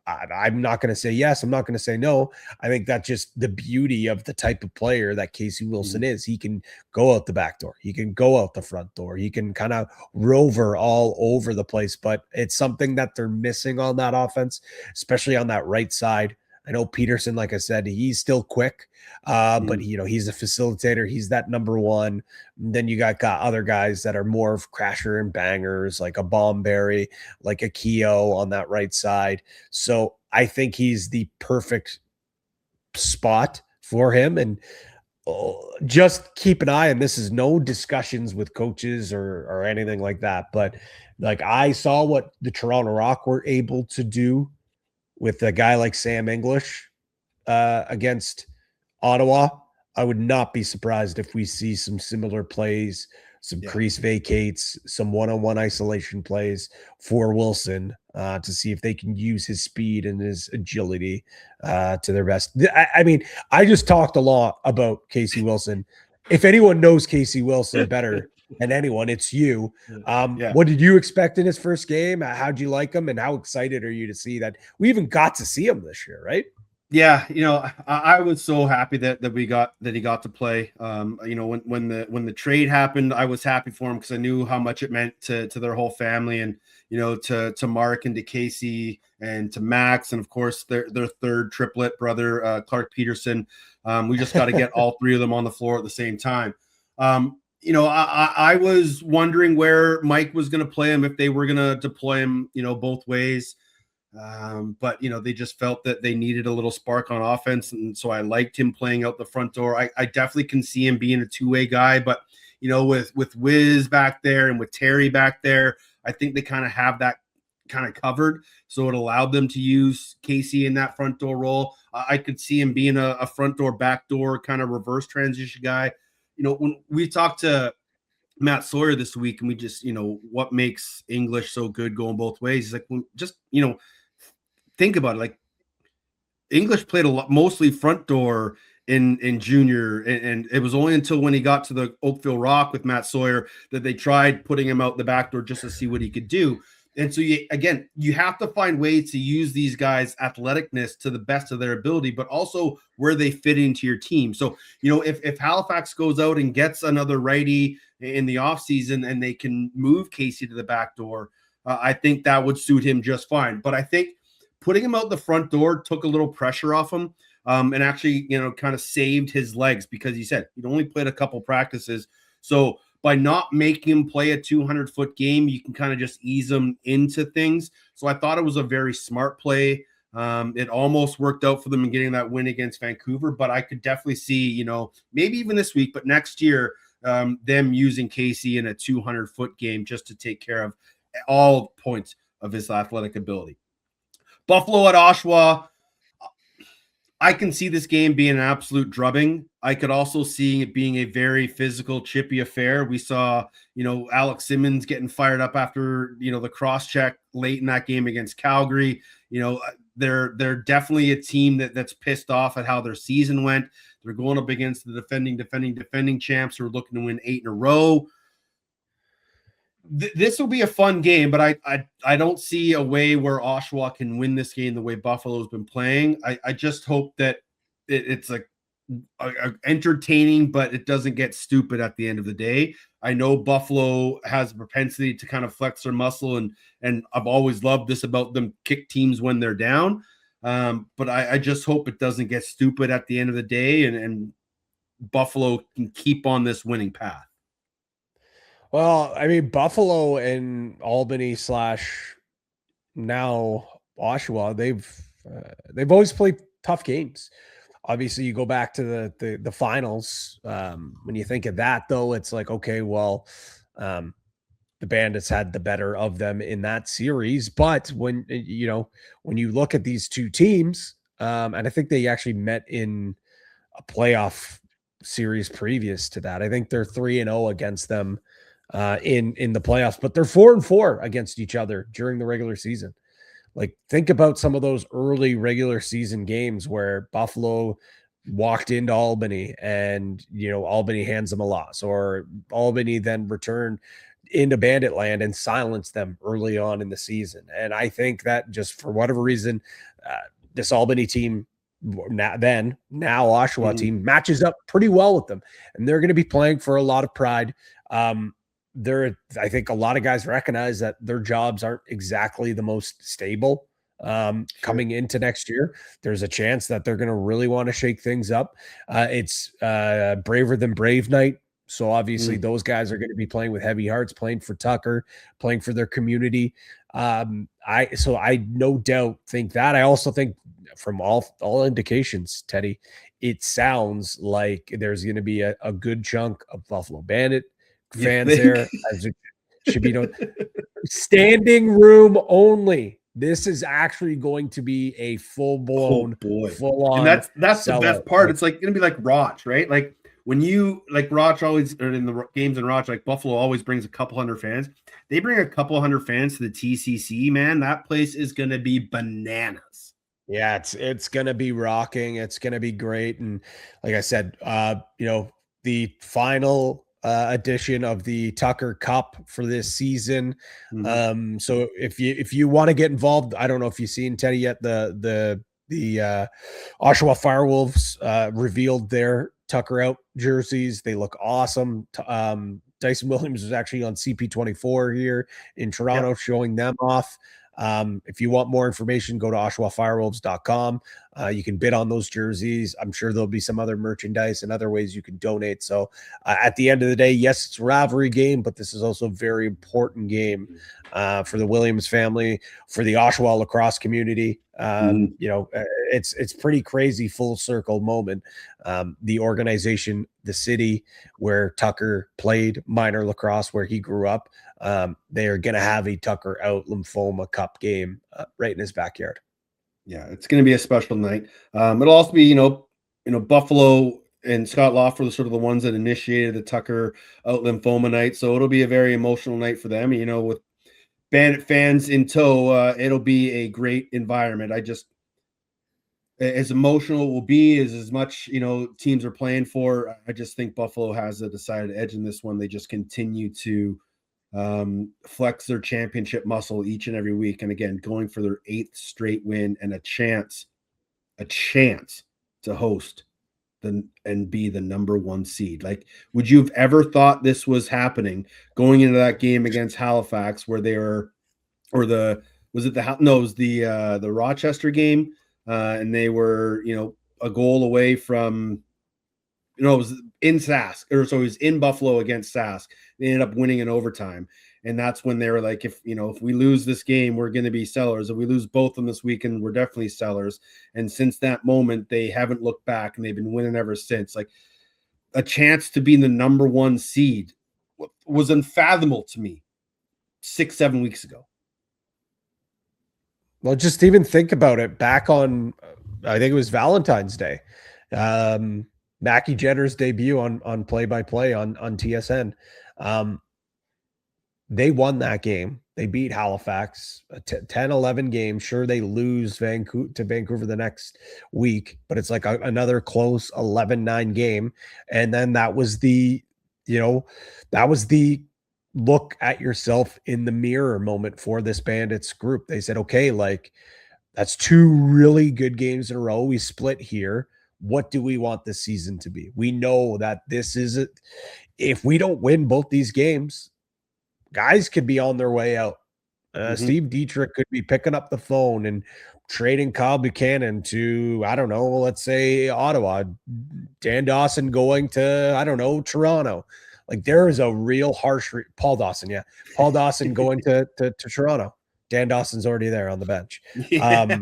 I'm not going to say yes. I'm not going to say no. I think that's just the beauty of the type of player that Casey Wilson is. He can go out the back door. He can go out the front door. He can kind of rover all over the place, but it's something that they're missing on that offense, especially on that right side. I know Peterson, like I said, he's still quick, but he's a facilitator. He's that number one. And then you got other guys that are more of crasher and bangers, like a Bomberry, like a Keogh on that right side. So I think he's the perfect spot for him. And just keep an eye on this. Is no discussions with coaches or anything like that. But like I saw what the Toronto Rock were able to do with a guy like Sam English against Ottawa. I would not be surprised if we see some similar plays, some crease vacates, some one-on-one isolation plays for Wilson to see if they can use his speed and his agility to their best. I mean, I just talked a lot about Casey Wilson. If anyone knows Casey Wilson better than anyone, it's you. What did you expect in his first game? How'd you like him? And how excited are you to see that we even got to see him this year, right? Yeah, I was so happy that he got to play. When the trade happened, I was happy for him because I knew how much it meant to their whole family, and to Mark and to Casey and to Max, and of course their third triplet brother, Clark Peterson. We just got to get all three of them on the floor at the same time. I was wondering where Mike was going to play him, if they were going to deploy him, both ways. But they just felt that they needed a little spark on offense, and so I liked him playing out the front door. I definitely can see him being a two-way guy, but with Wiz back there and with Terry back there, I think they kind of have that kind of covered, so it allowed them to use Casey in that front door role. I could see him being a front door, back door kind of reverse transition guy. When we talked to Matt Sawyer this week, and we just, what makes English so good going both ways. He's like, well, just, think about it. Like, English played a lot, mostly front door in junior, and it was only until when he got to the Oakville Rock with Matt Sawyer that they tried putting him out the back door just to see what he could do. And so, you have to find ways to use these guys' athleticness to the best of their ability, but also where they fit into your team. So, if Halifax goes out and gets another righty in the offseason and they can move Casey to the back door, I think that would suit him just fine. But I think putting him out the front door took a little pressure off him, and actually, kind of saved his legs, because he said he'd only played a couple practices. So by not making him play a 200-foot game, you can kind of just ease him into things. So I thought it was a very smart play. It almost worked out for them in getting that win against Vancouver, but I could definitely see, maybe even this week, but next year, them using Casey in a 200-foot game just to take care of all points of his athletic ability. Buffalo at Oshawa, I can see this game being an absolute drubbing. I could also see it being a very physical, chippy affair. We saw, Alex Simmons getting fired up after, the cross check late in that game against Calgary. They're definitely a team that's pissed off at how their season went. They're going up against the defending champs who are looking to win 8 in a row. This will be a fun game, but I don't see a way where Oshawa can win this game the way Buffalo's been playing. I just hope that it's like a entertaining, but it doesn't get stupid at the end of the day. I know Buffalo has a propensity to kind of flex their muscle, and I've always loved this about them, kick teams when they're down. But I just hope it doesn't get stupid at the end of the day, and Buffalo can keep on this winning path. Well, I mean, Buffalo and Albany / now Oshawa, they've always played tough games. Obviously, you go back to the finals. When you think of that, though, it's like, okay, well, the Bandits had the better of them in that series. But when you look at these two teams, and I think they actually met in a playoff series previous to that. I think they're 3-0 against them in the playoffs, but they're 4-4 against each other during the regular season. Like, think about some of those early regular season games where Buffalo walked into Albany and, Albany hands them a loss, or Albany then returned into Bandit Land and silenced them early on in the season. And I think that just for whatever reason, this Albany team, now Oshawa team, matches up pretty well with them, and they're going to be playing for a lot of pride. I think a lot of guys recognize that their jobs aren't exactly the most stable coming into next year. There's a chance that they're going to really want to shake things up. It's braver than brave night. So obviously those guys are going to be playing with heavy hearts, playing for Tucker, playing for their community. I no doubt think that. I also think from all indications, Teddy, it sounds like there's going to be a good chunk of Buffalo Bandit fans there. As it should be known. Standing room only. This is actually going to be a full-blown, full-on. And that's the best part. It's like going to be like Roch, right? Like when you like Roch always, or in the games in Roch, like Buffalo always brings a couple hundred fans. They bring a couple hundred fans to the TCC, man. That place is going to be bananas. Yeah, it's going to be rocking. It's going to be great. And like I said, the final edition of the Tucker Cup for this season. So if you want to get involved, I don't know if you've seen, Teddy, yet the Oshawa Firewolves revealed their Tucker Out jerseys. They look awesome. Dyson Williams was actually on CP24 here in Toronto, showing them off. If you want more information, go to oshawafirewolves.com. You can bid on those jerseys. I'm sure there'll be some other merchandise and other ways you can donate. So at the end of the day, yes, it's a rivalry game, but this is also a very important game for the Williams family, for the Oshawa lacrosse community. It's pretty crazy full circle moment. The organization, the city where Tucker played minor lacrosse, where he grew up, they are going to have a Tucker Out Lymphoma Cup game right in his backyard. Yeah, it's going to be a special night. It'll also be, Buffalo and Scott Lawford are sort of the ones that initiated the Tucker Out Lymphoma night. So it'll be a very emotional night for them. With Bandit fans in tow, it'll be a great environment. As emotional it will be as much, teams are playing for. I just think Buffalo has a decided edge in this one. They just continue to flex their championship muscle each and every week, and again going for their 8th straight win and a chance to host and be the number 1 seed. Like, would you have ever thought this was happening going into that game against Halifax, where they were, or the Rochester game, and they were a goal away from, it was in Sask, or so it was in Buffalo against Sask. They ended up winning in overtime. And that's when they were like, if we lose this game, we're going to be sellers. If we lose both of them this weekend, we're definitely sellers. And since that moment, they haven't looked back, and they've been winning ever since. Like, a chance to be in the number 1 seed was unfathomable to me 6-7 weeks ago. Well, just even think about it. Back on, I think it was Valentine's Day, Mackie Jetter's debut on play-by-play on TSN. They won that game. They beat Halifax, a 10-11 game. Sure, they lose to Vancouver the next week, but it's like another close 11-9 game. And then that was the look at yourself in the mirror moment for this Bandits group. They said, okay, like, that's 2 really good games in a row. We split here. What do we want this season to be? We know that this is it. If we don't win both these games, guys could be on their way out. Steve Dietrich could be picking up the phone and trading Kyle Buchanan to, I don't know, let's say Ottawa. Dan Dawson going to, I don't know, Toronto. Like, there is a real harsh Paul Dawson going to Toronto. Dan Dawson's already there on the bench. Yeah.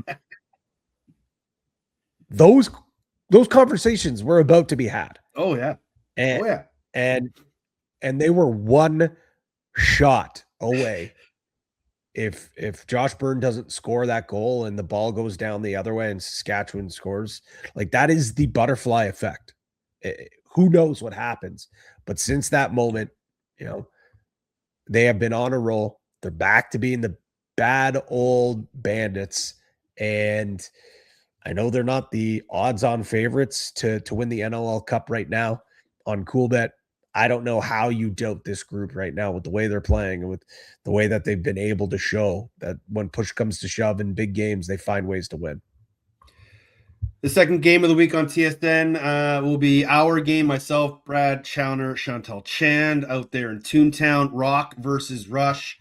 Those conversations were about to be had. Oh yeah. And they were 1 shot away. If Josh Byrne doesn't score that goal and the ball goes down the other way and Saskatchewan scores, like, that is the butterfly effect. Who knows what happens? But since that moment, they have been on a roll. They're back to being the bad old Bandits. And I know they're not the odds-on favorites to win the NLL Cup right now on Coolbet. I don't know how you doubt this group right now with the way they're playing and with the way that they've been able to show that when push comes to shove in big games, they find ways to win. The second game of the week on TSN will be our game. Myself, Brad Chowner, Chantal Chand out there in Toontown. Rock versus Rush.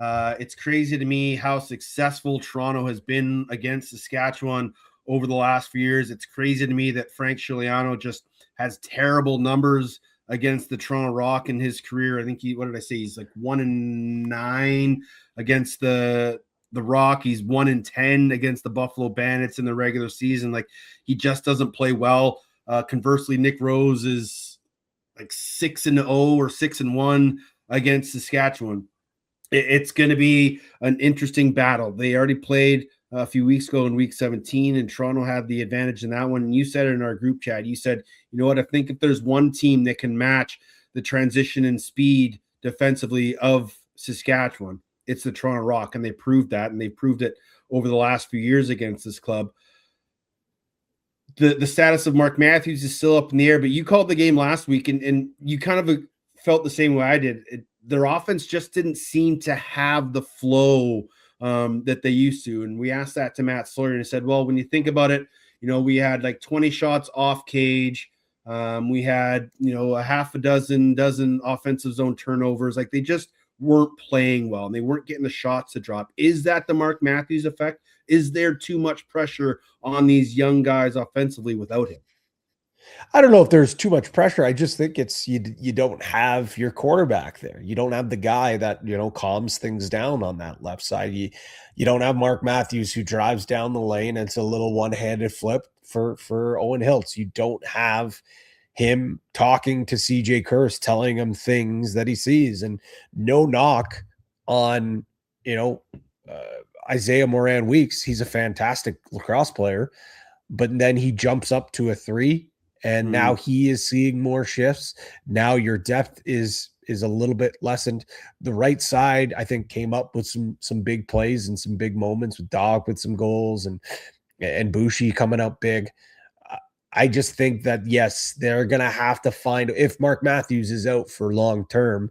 It's crazy to me how successful Toronto has been against Saskatchewan over the last few years. It's crazy to me that Frank Giuliano just has terrible numbers against the Toronto Rock in his career. I think what did I say? He's like 1-9 against the Rock. He's 1-10 against the Buffalo Bandits in the regular season. Like, he just doesn't play well. Conversely, Nick Rose is like 6-0 or 6-1 against Saskatchewan. It's going to be an interesting battle. They already played a few weeks ago in week 17, and Toronto had the advantage in that one. And you said it in our group chat. You said, you know what, I think if there's one team that can match the transition and speed defensively of Saskatchewan, it's the Toronto Rock. And they proved that, and they proved it over the last few years against this club. The status of Mark Matthews is still up in the air, but you called the game last week, and you kind of felt the same way I did. Their offense just didn't seem to have the flow that they used to. And we asked that to Matt Sawyer, and he said, well, when you think about it, we had like 20 shots off cage. We had, a half a dozen offensive zone turnovers. Like, they just weren't playing well, and they weren't getting the shots to drop. Is that the Mark Matthews effect? Is there too much pressure on these young guys offensively without him? I don't know if there's too much pressure. I just think it's you don't have your quarterback there. You don't have the guy that, calms things down on that left side. You don't have Mark Matthews who drives down the lane. And it's a little one-handed flip for Owen Hiltz. You don't have him talking to CJ Kurse, telling him things that he sees. And no knock on, Isaiah Moran Weeks. He's a fantastic lacrosse player, but then he jumps up to a 3. And now he is seeing more shifts. Now your depth is a little bit lessened. The right side, I think, came up with some big plays and some big moments with Dog with some goals and Bushi coming up big. I just think that, yes, they're going to have to find, if Mark Matthews is out for long term,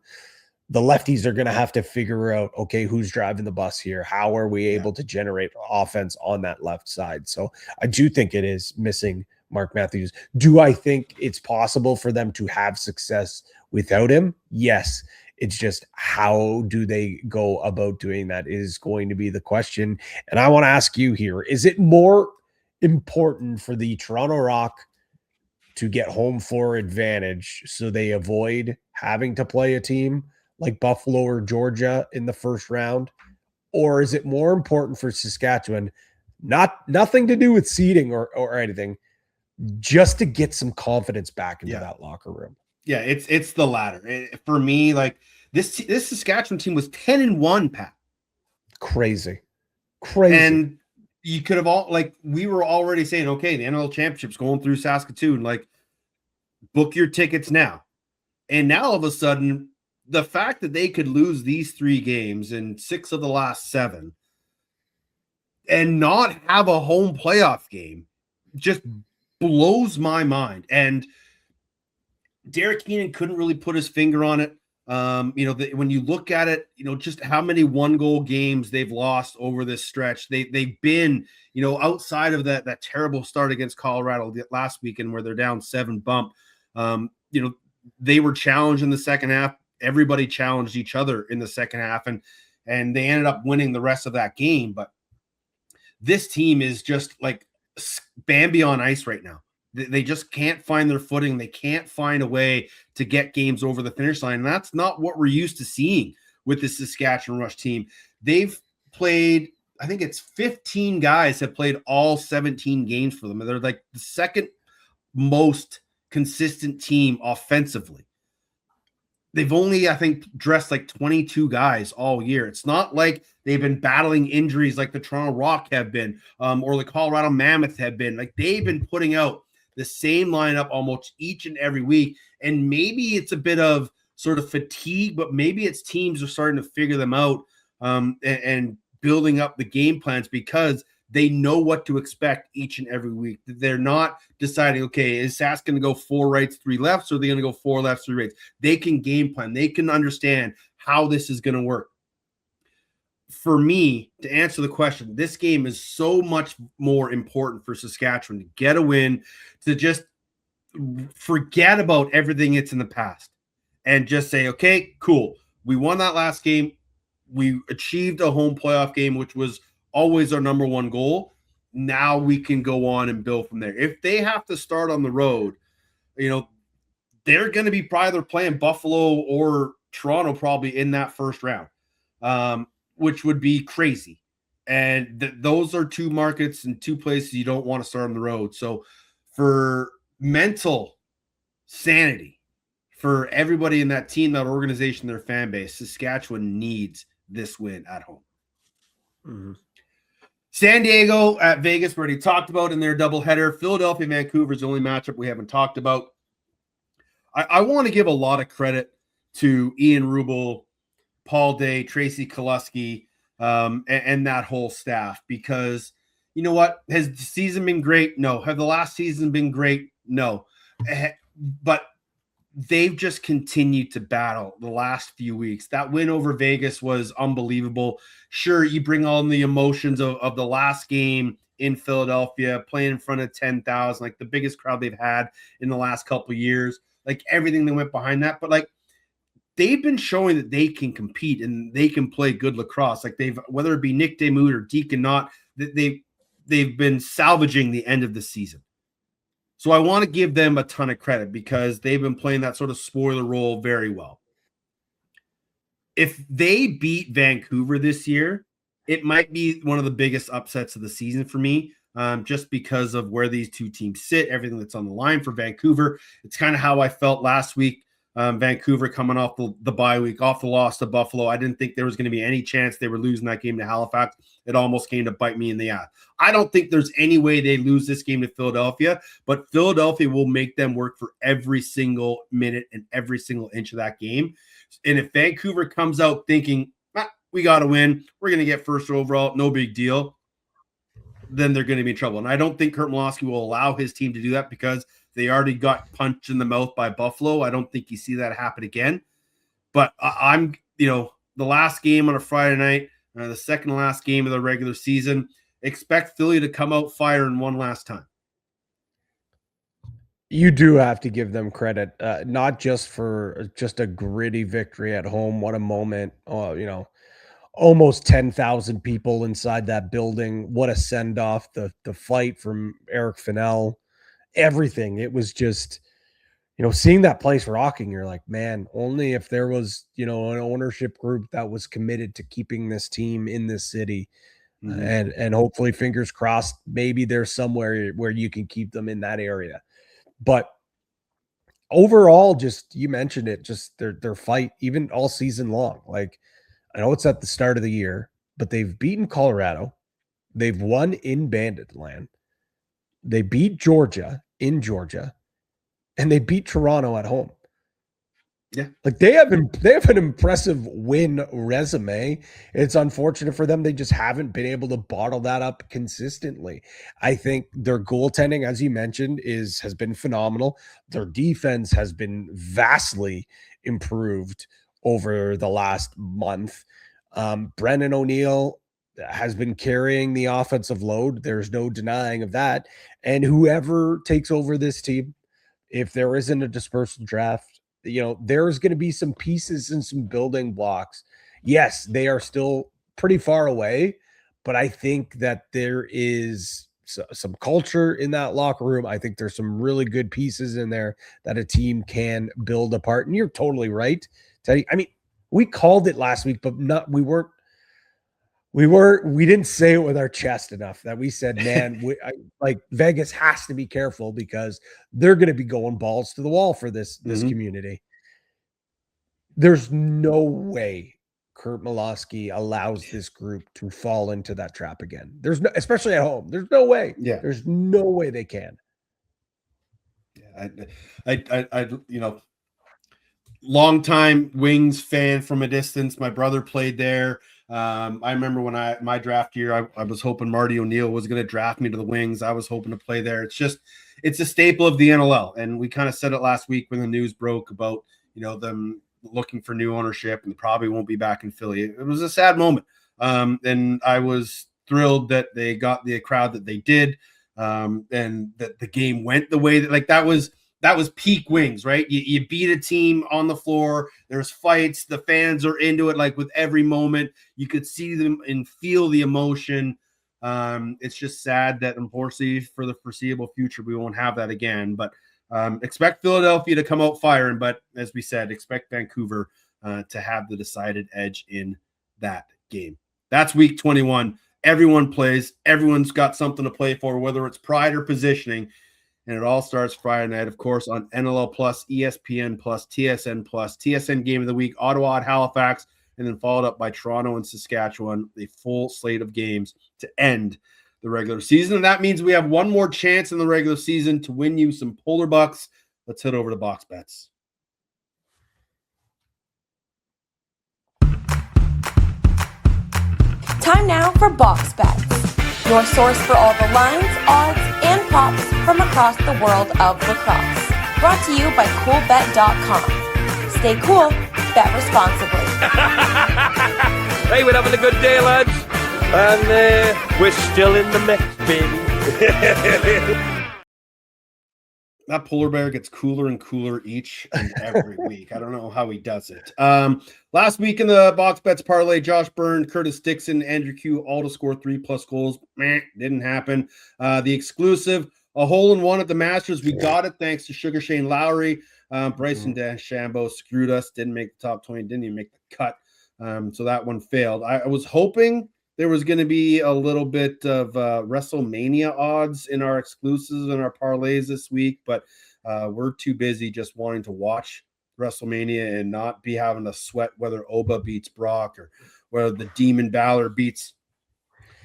the lefties are going to have to figure out, okay, who's driving the bus here? How are we able to generate offense on that left side? So I do think it is missing Mark Matthews. Do I think it's possible for them to have success without him? Yes. It's just, how do they go about doing that is going to be the question. And I want to ask you here, is it more important for the Toronto Rock to get home floor advantage so they avoid having to play a team like Buffalo or Georgia in the first round? Or is it more important for Saskatchewan, nothing to do with seeding or anything, just to get some confidence back into that locker room? Yeah, it's the latter. For me, like, this Saskatchewan team was 10-1, Pat. Crazy. And you could have we were already saying, okay, the NLL Championship's going through Saskatoon. Like, book your tickets now. And now all of a sudden, the fact that they could lose these 3 games in 6 of the last 7 and not have a home playoff game just blows my mind. And Derek Keenan couldn't really put his finger on it. When you look at it, just how many 1-goal games they've lost over this stretch. They've been, outside of that terrible start against Colorado last weekend where they're down 7 bump. They were challenged in the second half. Everybody challenged each other in the second half, and they ended up winning the rest of that game. But this team is just like Bambi on ice right now. They just can't find their footing. They can't find a way to get games over the finish line. And that's not what we're used to seeing with the Saskatchewan Rush team. They've played, I think it's 15 guys have played all 17 games for them. They're like the second most consistent team offensively. They've only, I think, dressed like 22 guys all year. It's not like they've been battling injuries like the Toronto Rock have been, or the Colorado Mammoth have been. Like, they've been putting out the same lineup almost each and every week. And maybe it's a bit of sort of fatigue, but maybe it's teams are starting to figure them out and building up the game plans because they know what to expect each and every week. They're not deciding, okay, is Sask going to go 4 rights, 3 lefts, or are they going to go 4 lefts, 3 rights? They can game plan. They can understand how this is going to work. For me, to answer the question, this game is so much more important for Saskatchewan to get a win, to just forget about everything that's in the past and just say, okay, cool. We won that last game. We achieved a home playoff game, which was always our number one goal. Now we can go on and build from there. If they have to start on the road, they're going to be either playing Buffalo or Toronto probably in that first round, which would be crazy. And those are 2 markets and 2 places you don't want to start on the road. So for mental sanity, for everybody in that team, that organization, their fan base, Saskatchewan needs this win at home. Mm-hmm. San Diego at Vegas, we already talked about in their doubleheader. Philadelphia, Vancouver is the only matchup we haven't talked about. I want to give a lot of credit to Ian Rubel, Paul Day, Tracy Kelusky, and that whole staff, because you know what? Has the season been great? No. Have the last season been great? No. But they've just continued to battle the last few weeks. That win over Vegas was unbelievable. Sure, you bring on the emotions of the last game in Philadelphia, playing in front of 10,000, like the biggest crowd they've had in the last couple of years, like everything that went behind that. But like, they've been showing that they can compete and they can play good lacrosse. Like whether it be Nick Demood or Deacon Knott, they've been salvaging the end of the season. So I want to give them a ton of credit because they've been playing that sort of spoiler role very well. If they beat Vancouver this year, it might be one of the biggest upsets of the season for me, just because of where these 2 teams sit, everything that's on the line for Vancouver. It's kind of how I felt last week. Vancouver coming off the bye week, off the loss to Buffalo. I didn't think there was going to be any chance they were losing that game to Halifax. It almost came to bite me in the ass. I don't think there's any way they lose this game to Philadelphia, but Philadelphia will make them work for every single minute and every single inch of that game. And if Vancouver comes out thinking, we got to win, we're going to get first overall, no big deal, then they're going to be in trouble. And I don't think Kurt Malosky will allow his team to do that because they already got punched in the mouth by Buffalo. I don't think you see that happen again. But I'm, the last game on a Friday night, the second to last game of the regular season, expect Philly to come out firing one last time. You do have to give them credit, not just for just a gritty victory at home. What a moment. Almost 10,000 people inside that building. What a send-off. The fight from Eric Fennell, everything. It was just, seeing that place rocking, you're like, man, only if there was, an ownership group that was committed to keeping this team in this city. Mm-hmm. And hopefully, fingers crossed, maybe there's somewhere where you can keep them in that area. But overall, just, you mentioned it, just their fight, even all season long. Like, I know it's at the start of the year, but they've beaten Colorado. They've won in Bandit Land. They beat Georgia in Georgia, and they beat Toronto at home. Yeah. Like they have an impressive win resume. It's unfortunate for them. They just haven't been able to bottle that up consistently. I think their goaltending, as you mentioned, has been phenomenal. Their defense has been vastly improved over the last month. Brendan O'Neill has been carrying the offensive load. There's no denying of that. And whoever takes over this team, if there isn't a dispersal draft, there's going to be some pieces and some building blocks. Yes, they are still pretty far away, but I think that there is some culture in that locker room. I think there's some really good pieces in there that a team can build apart. And you're totally right, Teddy. I mean, we called it last week, but we didn't say it with our chest enough that we said, man, Vegas has to be careful because they're going to be going balls to the wall for this community. There's no way Kurt Malosky allows this group to fall into that trap again. There's no, especially at home. There's no way. Yeah. There's no way they can. long time Wings fan from a distance. My brother played there. I remember when my draft year, I was hoping Marty O'Neill was going to draft me to the Wings. I was hoping to play there. It's a staple of the NLL. And we kind of said it last week when the news broke about, them looking for new ownership and probably won't be back in Philly. It was a sad moment. And I was thrilled that they got the crowd that they did. And that the game went the way that was peak Wings, right? You beat a team on the floor. There's fights. The fans are into it. Like with every moment, you could see them and feel the emotion. It's just sad that unfortunately for the foreseeable future, we won't have that again. But expect Philadelphia to come out firing. But as we said, expect Vancouver to have the decided edge in that game. That's week 21. Everyone plays. Everyone's got something to play for, whether it's pride or positioning. And it all starts Friday night, of course, on NLL Plus, ESPN Plus, TSN Plus, TSN Game of the Week, Ottawa at Halifax, and then followed up by Toronto and Saskatchewan, a full slate of games to end the regular season. And that means we have one more chance in the regular season to win you some Polar Bucks. Let's head over to Box Bets. Time now for Box Bets, your source for all the lines, odds, and props from across the world of lacrosse. Brought to you by CoolBet.com. Stay cool, bet responsibly. Hey, we're having a good day, lads. And we're still in the mix, baby. That polar bear gets cooler and cooler each and every week. I don't know how he does it. Last week in the Box Bets parlay, Josh Byrne, Curtis Dixon, Andrew Q all to score 3+ goals. Didn't happen. The exclusive, a hole-in-one at the Masters. We got it thanks to Sugar Shane Lowry. Bryson DeChambeau screwed us. Didn't make the top 20. Didn't even make the cut. So that one failed. I was hoping there was going to be a little bit of WrestleMania odds in our exclusives and our parlays this week, but we're too busy just wanting to watch WrestleMania and not be having to sweat whether Oba beats Brock or whether the Demon Balor beats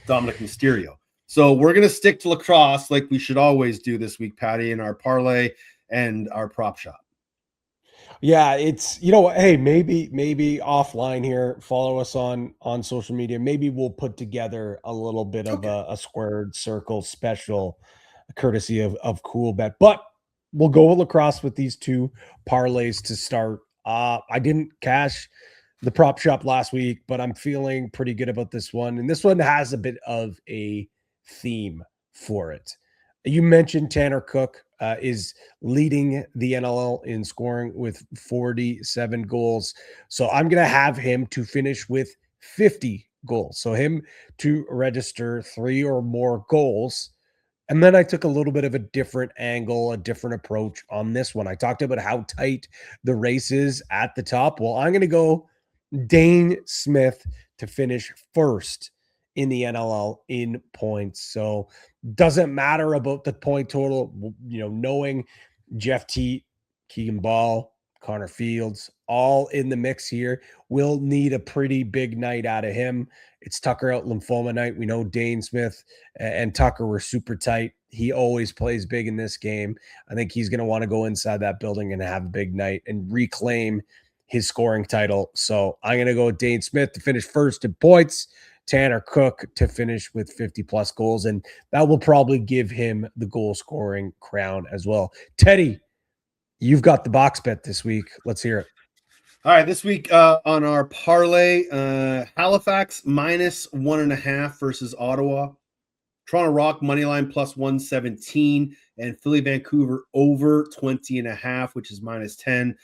Dominic Mysterio. So we're going to stick to lacrosse like we should always do this week, Patty, in our parlay and our prop shop. Yeah, it's, hey, maybe offline here, follow us on social media. Maybe we'll put together a little bit of a squared circle special courtesy of Cool Bet. But we'll go with lacrosse with these two parlays to start. I didn't cash the prop shop last week, but I'm feeling pretty good about this one. And this one has a bit of a theme for it. You mentioned Tanner Cook is leading the NLL in scoring with 47 goals. So I'm going to have him to finish with 50 goals. So him to register 3 or more goals. And then I took a little bit of a different angle, a different approach on this one. I talked about how tight the race is at the top. Well, I'm going to go Dane Smith to finish first in the NLL in points. So doesn't matter about the point total, knowing Jeff Teat, Keegan Ball, Connor Fields, all in the mix here. We'll need a pretty big night out of him. It's Tucker out lymphoma night. We know Dane Smith and Tucker were super tight. He always plays big in this game. I think he's going to want to go inside that building and have a big night and reclaim his scoring title. So I'm going to go with Dane Smith to finish first in points, Tanner Cook to finish with 50+ goals, and that will probably give him the goal scoring crown as well. Teddy, you've got the box bet this week. Let's hear it. All right, this week on our parlay, Halifax -1.5 versus Ottawa, Toronto Rock moneyline +117, and Philly Vancouver over 20.5, which is -10.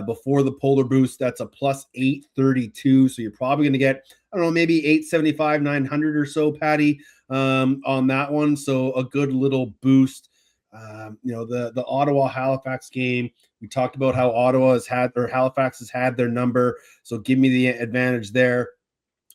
Before the polar boost, that's a +832. So you're probably going to get, I don't know, maybe 875, 900 or so, Patty, on that one. So a good little boost. The Ottawa Halifax game, we talked about how Halifax has had their number. So give me the advantage there.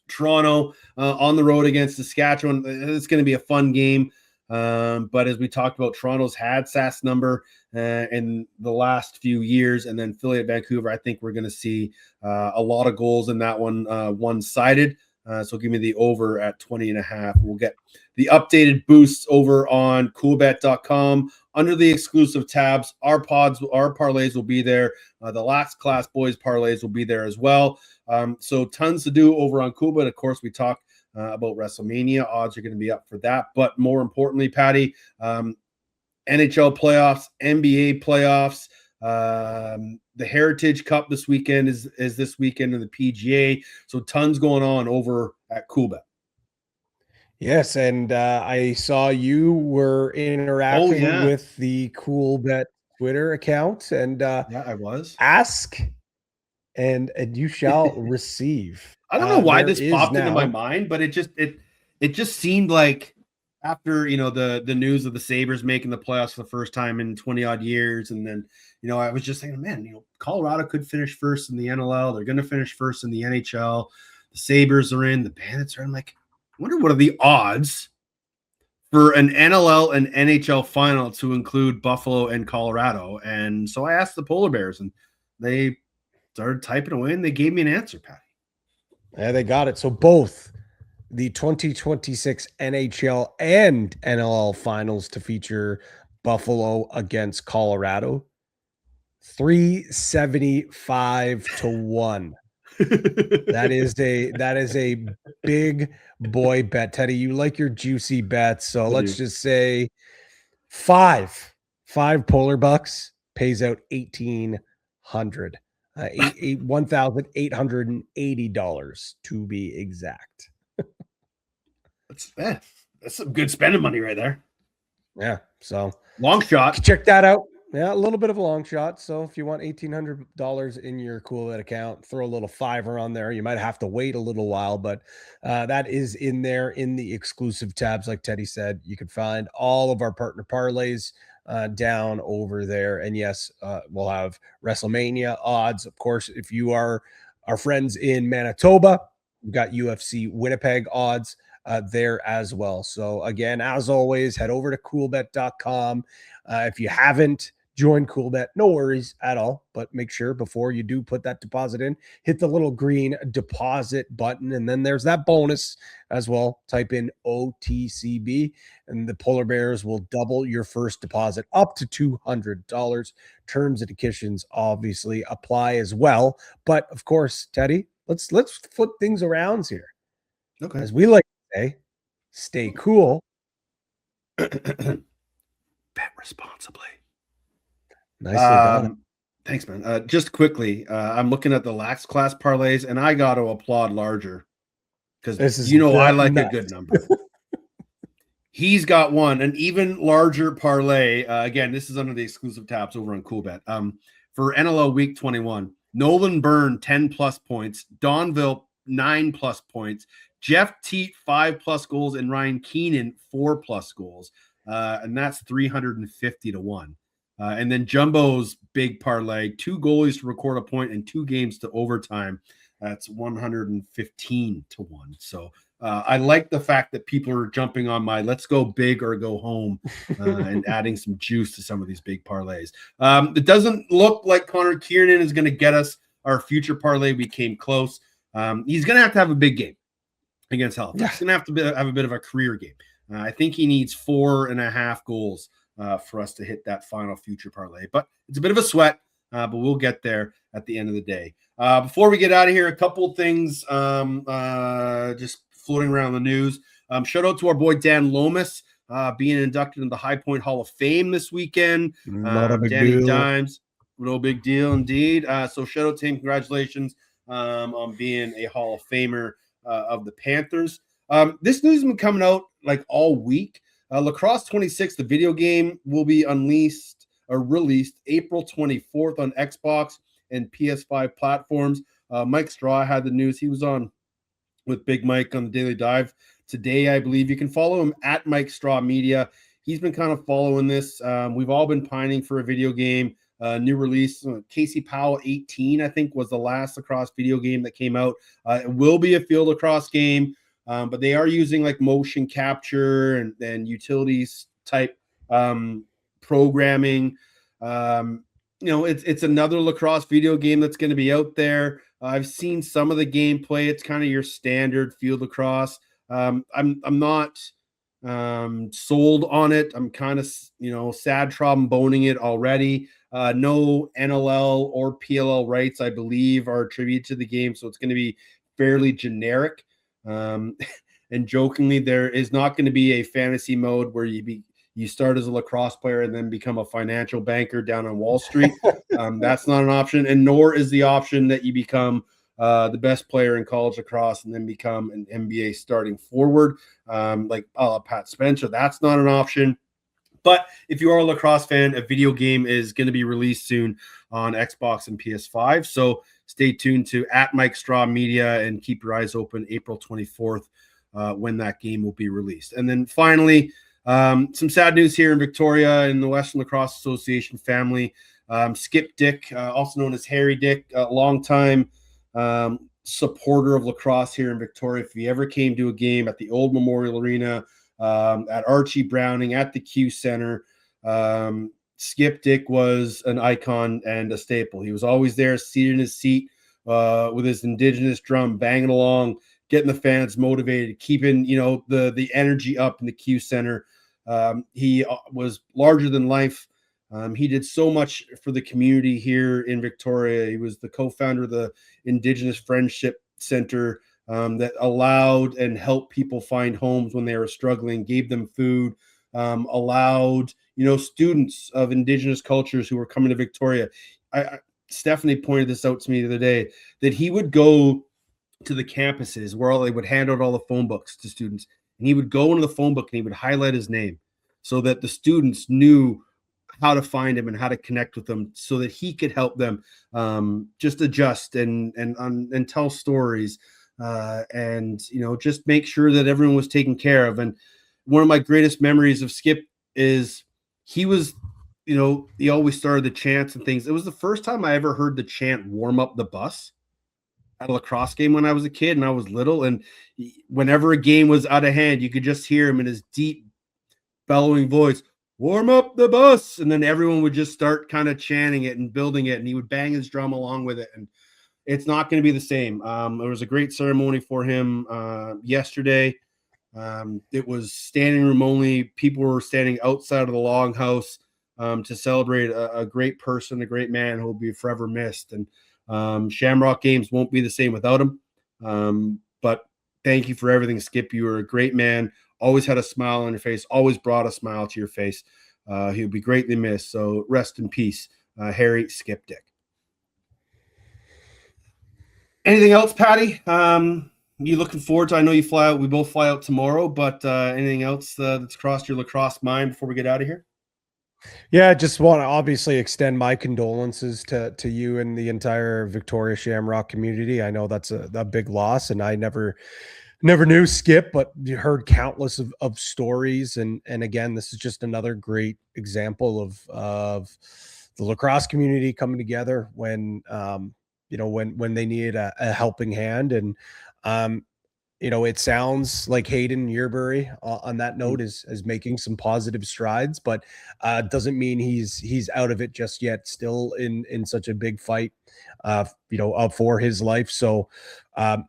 Toronto on the road against Saskatchewan. It's going to be a fun game. But as we talked about, Toronto's had Sass number in the last few years, and then Philly at Vancouver. I think we're going to see a lot of goals in that one, one-sided. So give me the over at 20.5. We'll get the updated boosts over on coolbet.com under the exclusive tabs. Our parlays will be there. The last class boys parlays will be there as well. So tons to do over on Coolbet. Of course, we talk about WrestleMania. Odds are going to be up for that. But more importantly, Patty, NHL playoffs, NBA playoffs, the Heritage Cup this weekend is this weekend in the PGA. So tons going on over at Coolbet. Yes, and I saw you were interacting with the Coolbet Twitter account, and yeah, I was. Ask and you shall receive. I don't know why this popped into my mind, but it just seemed like after the news of the Sabres making the playoffs for the first time in 20 odd years, and then I was just thinking, man, Colorado could finish first in the NLL. They're going to finish first in the NHL. The Sabres are in. The Bandits are in. Like, I wonder what are the odds for an NLL and NHL final to include Buffalo and Colorado. And so I asked the Polar Bears, and they started typing away, and they gave me an answer, Patty. Yeah, they got it. So both the 2026 NHL and NLL finals to feature Buffalo against Colorado, 375-1. That is a big boy bet. Teddy, you like your juicy bets. So let's just say five Polar Bucks pays out $1,800. $1,880 to be exact. That's some good spending money right there. Yeah. So long shot. Check that out. Yeah, a little bit of a long shot. So if you want $1,800 in your Coolbet account, throw a little $5 on there. You might have to wait a little while, but that is in there in the exclusive tabs. Like Teddy said, you can find all of our partner parlays down over there. And yes, we'll have WrestleMania odds. Of course, if you are our friends in Manitoba, we've got UFC Winnipeg odds there as well. So again, as always, head over to coolbet.com. If you haven't joined Coolbet, no worries at all, but make sure before you do put that deposit in, hit the little green deposit button. And then there's that bonus as well. Type in OTCB and the Polar Bears will double your first deposit up to $200. Terms and conditions obviously apply as well. But of course, Teddy, let's flip things around here. Okay. As we like to say, stay cool. Bet responsibly. Nicely done. Thanks, man. Just quickly, I'm looking at the lax class parlays, and I got to applaud Larger because I like a good number. He's got an even larger parlay. Again, this is under the exclusive tabs over on Coolbet. For NLL Week 21, Nolan Byrne 10+ points, Donville 9+ points, Jeff Teat 5+ goals, and Ryan Keenan 4+ goals. And that's 350-1. And then Jumbo's big parlay, 2 goalies to record a point and 2 games to overtime. That's 115-1. So I like the fact that people are jumping on my let's go big or go home and adding some juice to some of these big parlays. It doesn't look like Connor Kiernan is going to get us our future parlay. We came close. He's going to have a big game against Halifax. Yeah. He's going to have a bit of a career game. I think he needs 4.5 goals for us to hit that final future parlay. But it's a bit of a sweat, but we'll get there at the end of the day. Before we get out of here, a couple things just floating around the news. Shout out to our boy Dan Lomas being inducted in the High Point Hall of Fame this weekend. Not a big Danny deal. Dimes, no big deal indeed. So shout out to him. Congratulations on being a Hall of Famer of the Panthers. This news has been coming out like all week. Lacrosse 26, the video game, will be released April 24th on Xbox and PS5 platforms. Mike Straw had the news. He was on with Big Mike on the Daily Dive today, I believe. You can follow him at Mike Straw Media. He's been kind of following this. We've all been pining for a video game. New release, Casey Powell 18, I think, was the last lacrosse video game that came out. It will be a field lacrosse game. But they are using like motion capture and utilities type programming. It's another lacrosse video game that's going to be out there. I've seen some of the gameplay. It's kind of your standard field lacrosse. I'm not sold on it. I'm kind of sad tromboning it already. No NLL or PLL rights, I believe, are attributed to the game, so it's going to be fairly generic. And jokingly, there is not going to be a fantasy mode where you start as a lacrosse player and then become a financial banker down on Wall Street. That's not an option, and nor is the option that you become the best player in college lacrosse and then become an NBA starting forward, like Pat Spencer. That's not an option. But if you are a lacrosse fan, a video game is going to be released soon on Xbox and PS5. So stay tuned to @MikeStrawMedia and keep your eyes open April 24th when that game will be released. And then finally, some sad news here in Victoria in the Western Lacrosse Association family. Skip Dick, also known as Harry Dick, a longtime supporter of lacrosse here in Victoria. If he ever came to a game at the old Memorial Arena, at Archie Browning, at the Q Center, Skip Dick was an icon and a staple. He was always there, seated in his seat with his Indigenous drum, banging along, getting the fans motivated, keeping the energy up in the Q Center. He was larger than life. He did so much for the community here in Victoria. He was the co-founder of the Indigenous Friendship Center that allowed and helped people find homes when they were struggling, gave them food, allowed students of Indigenous cultures who were coming to Victoria. Stephanie pointed this out to me the other day, that he would go to the campuses where they would hand out all the phone books to students, and he would go into the phone book and he would highlight his name so that the students knew how to find him and how to connect with them, so that he could help them just adjust and tell stories, and just make sure that everyone was taken care of. And one of my greatest memories of Skip is he was, he always started the chants and things. It was the first time I ever heard the chant "Warm Up the Bus" at a lacrosse game when I was a kid and I was little. And whenever a game was out of hand, you could just hear him in his deep bellowing voice, "Warm up the bus," and then everyone would just start kind of chanting it and building it, and he would bang his drum along with it. And it's not going to be the same. There was a great ceremony for him yesterday. It was standing room only. People were standing outside of the longhouse to celebrate a great person, a great man who will be forever missed. And Shamrock games won't be the same without him. But thank you for everything, Skip. You were a great man. Always had a smile on your face. Always brought a smile to your face. He would be greatly missed. So rest in peace, Harry Skip Dick. Anything else, Patty? You looking forward to? I know you fly out. We both fly out tomorrow. But anything else that's crossed your lacrosse mind before we get out of here? Yeah, just want to obviously extend my condolences to you and the entire Victoria Shamrock community. I know that's a big loss, and I never knew Skip, but you heard countless of stories. And again, this is just another great example of the lacrosse community coming together when when they needed a helping hand. And it sounds like Hayden Yearbury on that note is making some positive strides, but doesn't mean he's out of it just yet. Still in such a big fight, for his life. So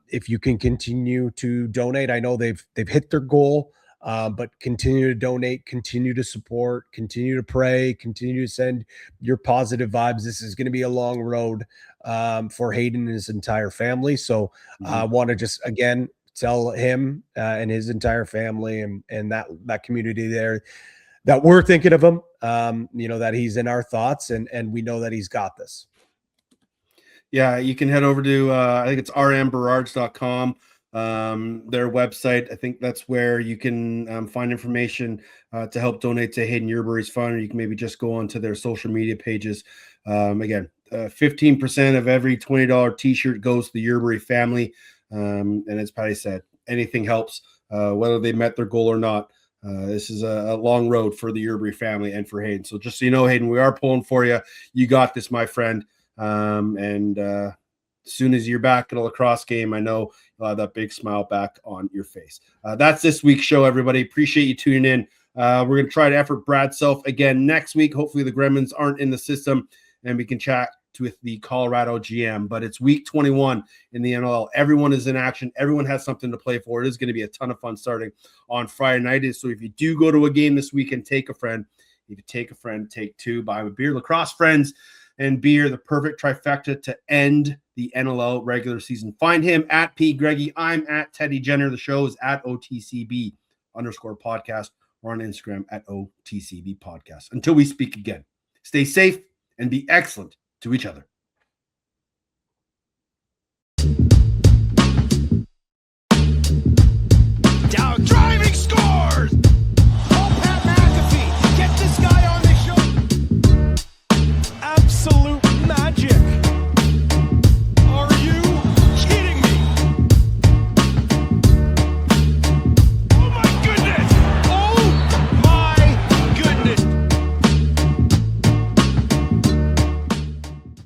if you can continue to donate, I know they've hit their goal, but continue to donate, continue to support, continue to pray, continue to send your positive vibes. This is going to be a long road for Hayden and his entire family. So I want to just again tell him and his entire family and that community there that we're thinking of him, that he's in our thoughts, and we know that he's got this. Yeah, you can head over to, I think it's rmberards.com, their website. I think that's where you can find information to help donate to Hayden Yearbury's fund, or you can maybe just go onto their social media pages. Again, 15% of every $20 t-shirt goes to the Yearbury family. And as Patty said, anything helps, whether they met their goal or not. This is a long road for the Yearbury family and for Hayden. So just so you know, Hayden, we are pulling for you. You got this, my friend. And as soon as you're back at a lacrosse game, I know you'll have that big smile back on your face. That's this week's show, everybody. Appreciate you tuning in. We're going to try to effort Brad Self again next week. Hopefully the Gremlins aren't in the system and we can chat with the Colorado GM, but it's week 21 in the NLL. Everyone is in action. Everyone has something to play for. It is going to be a ton of fun starting on Friday night. So if you do go to a game this weekend, take a friend. If you take a friend, take two. Buy a beer. Lacrosse friends and beer, the perfect trifecta to end the NLL regular season. Find him at P. Greggy. I'm at Teddy Jenner. The show is at OTCB_podcast or on Instagram at OTCB podcast. Until we speak again, stay safe and be excellent to each other.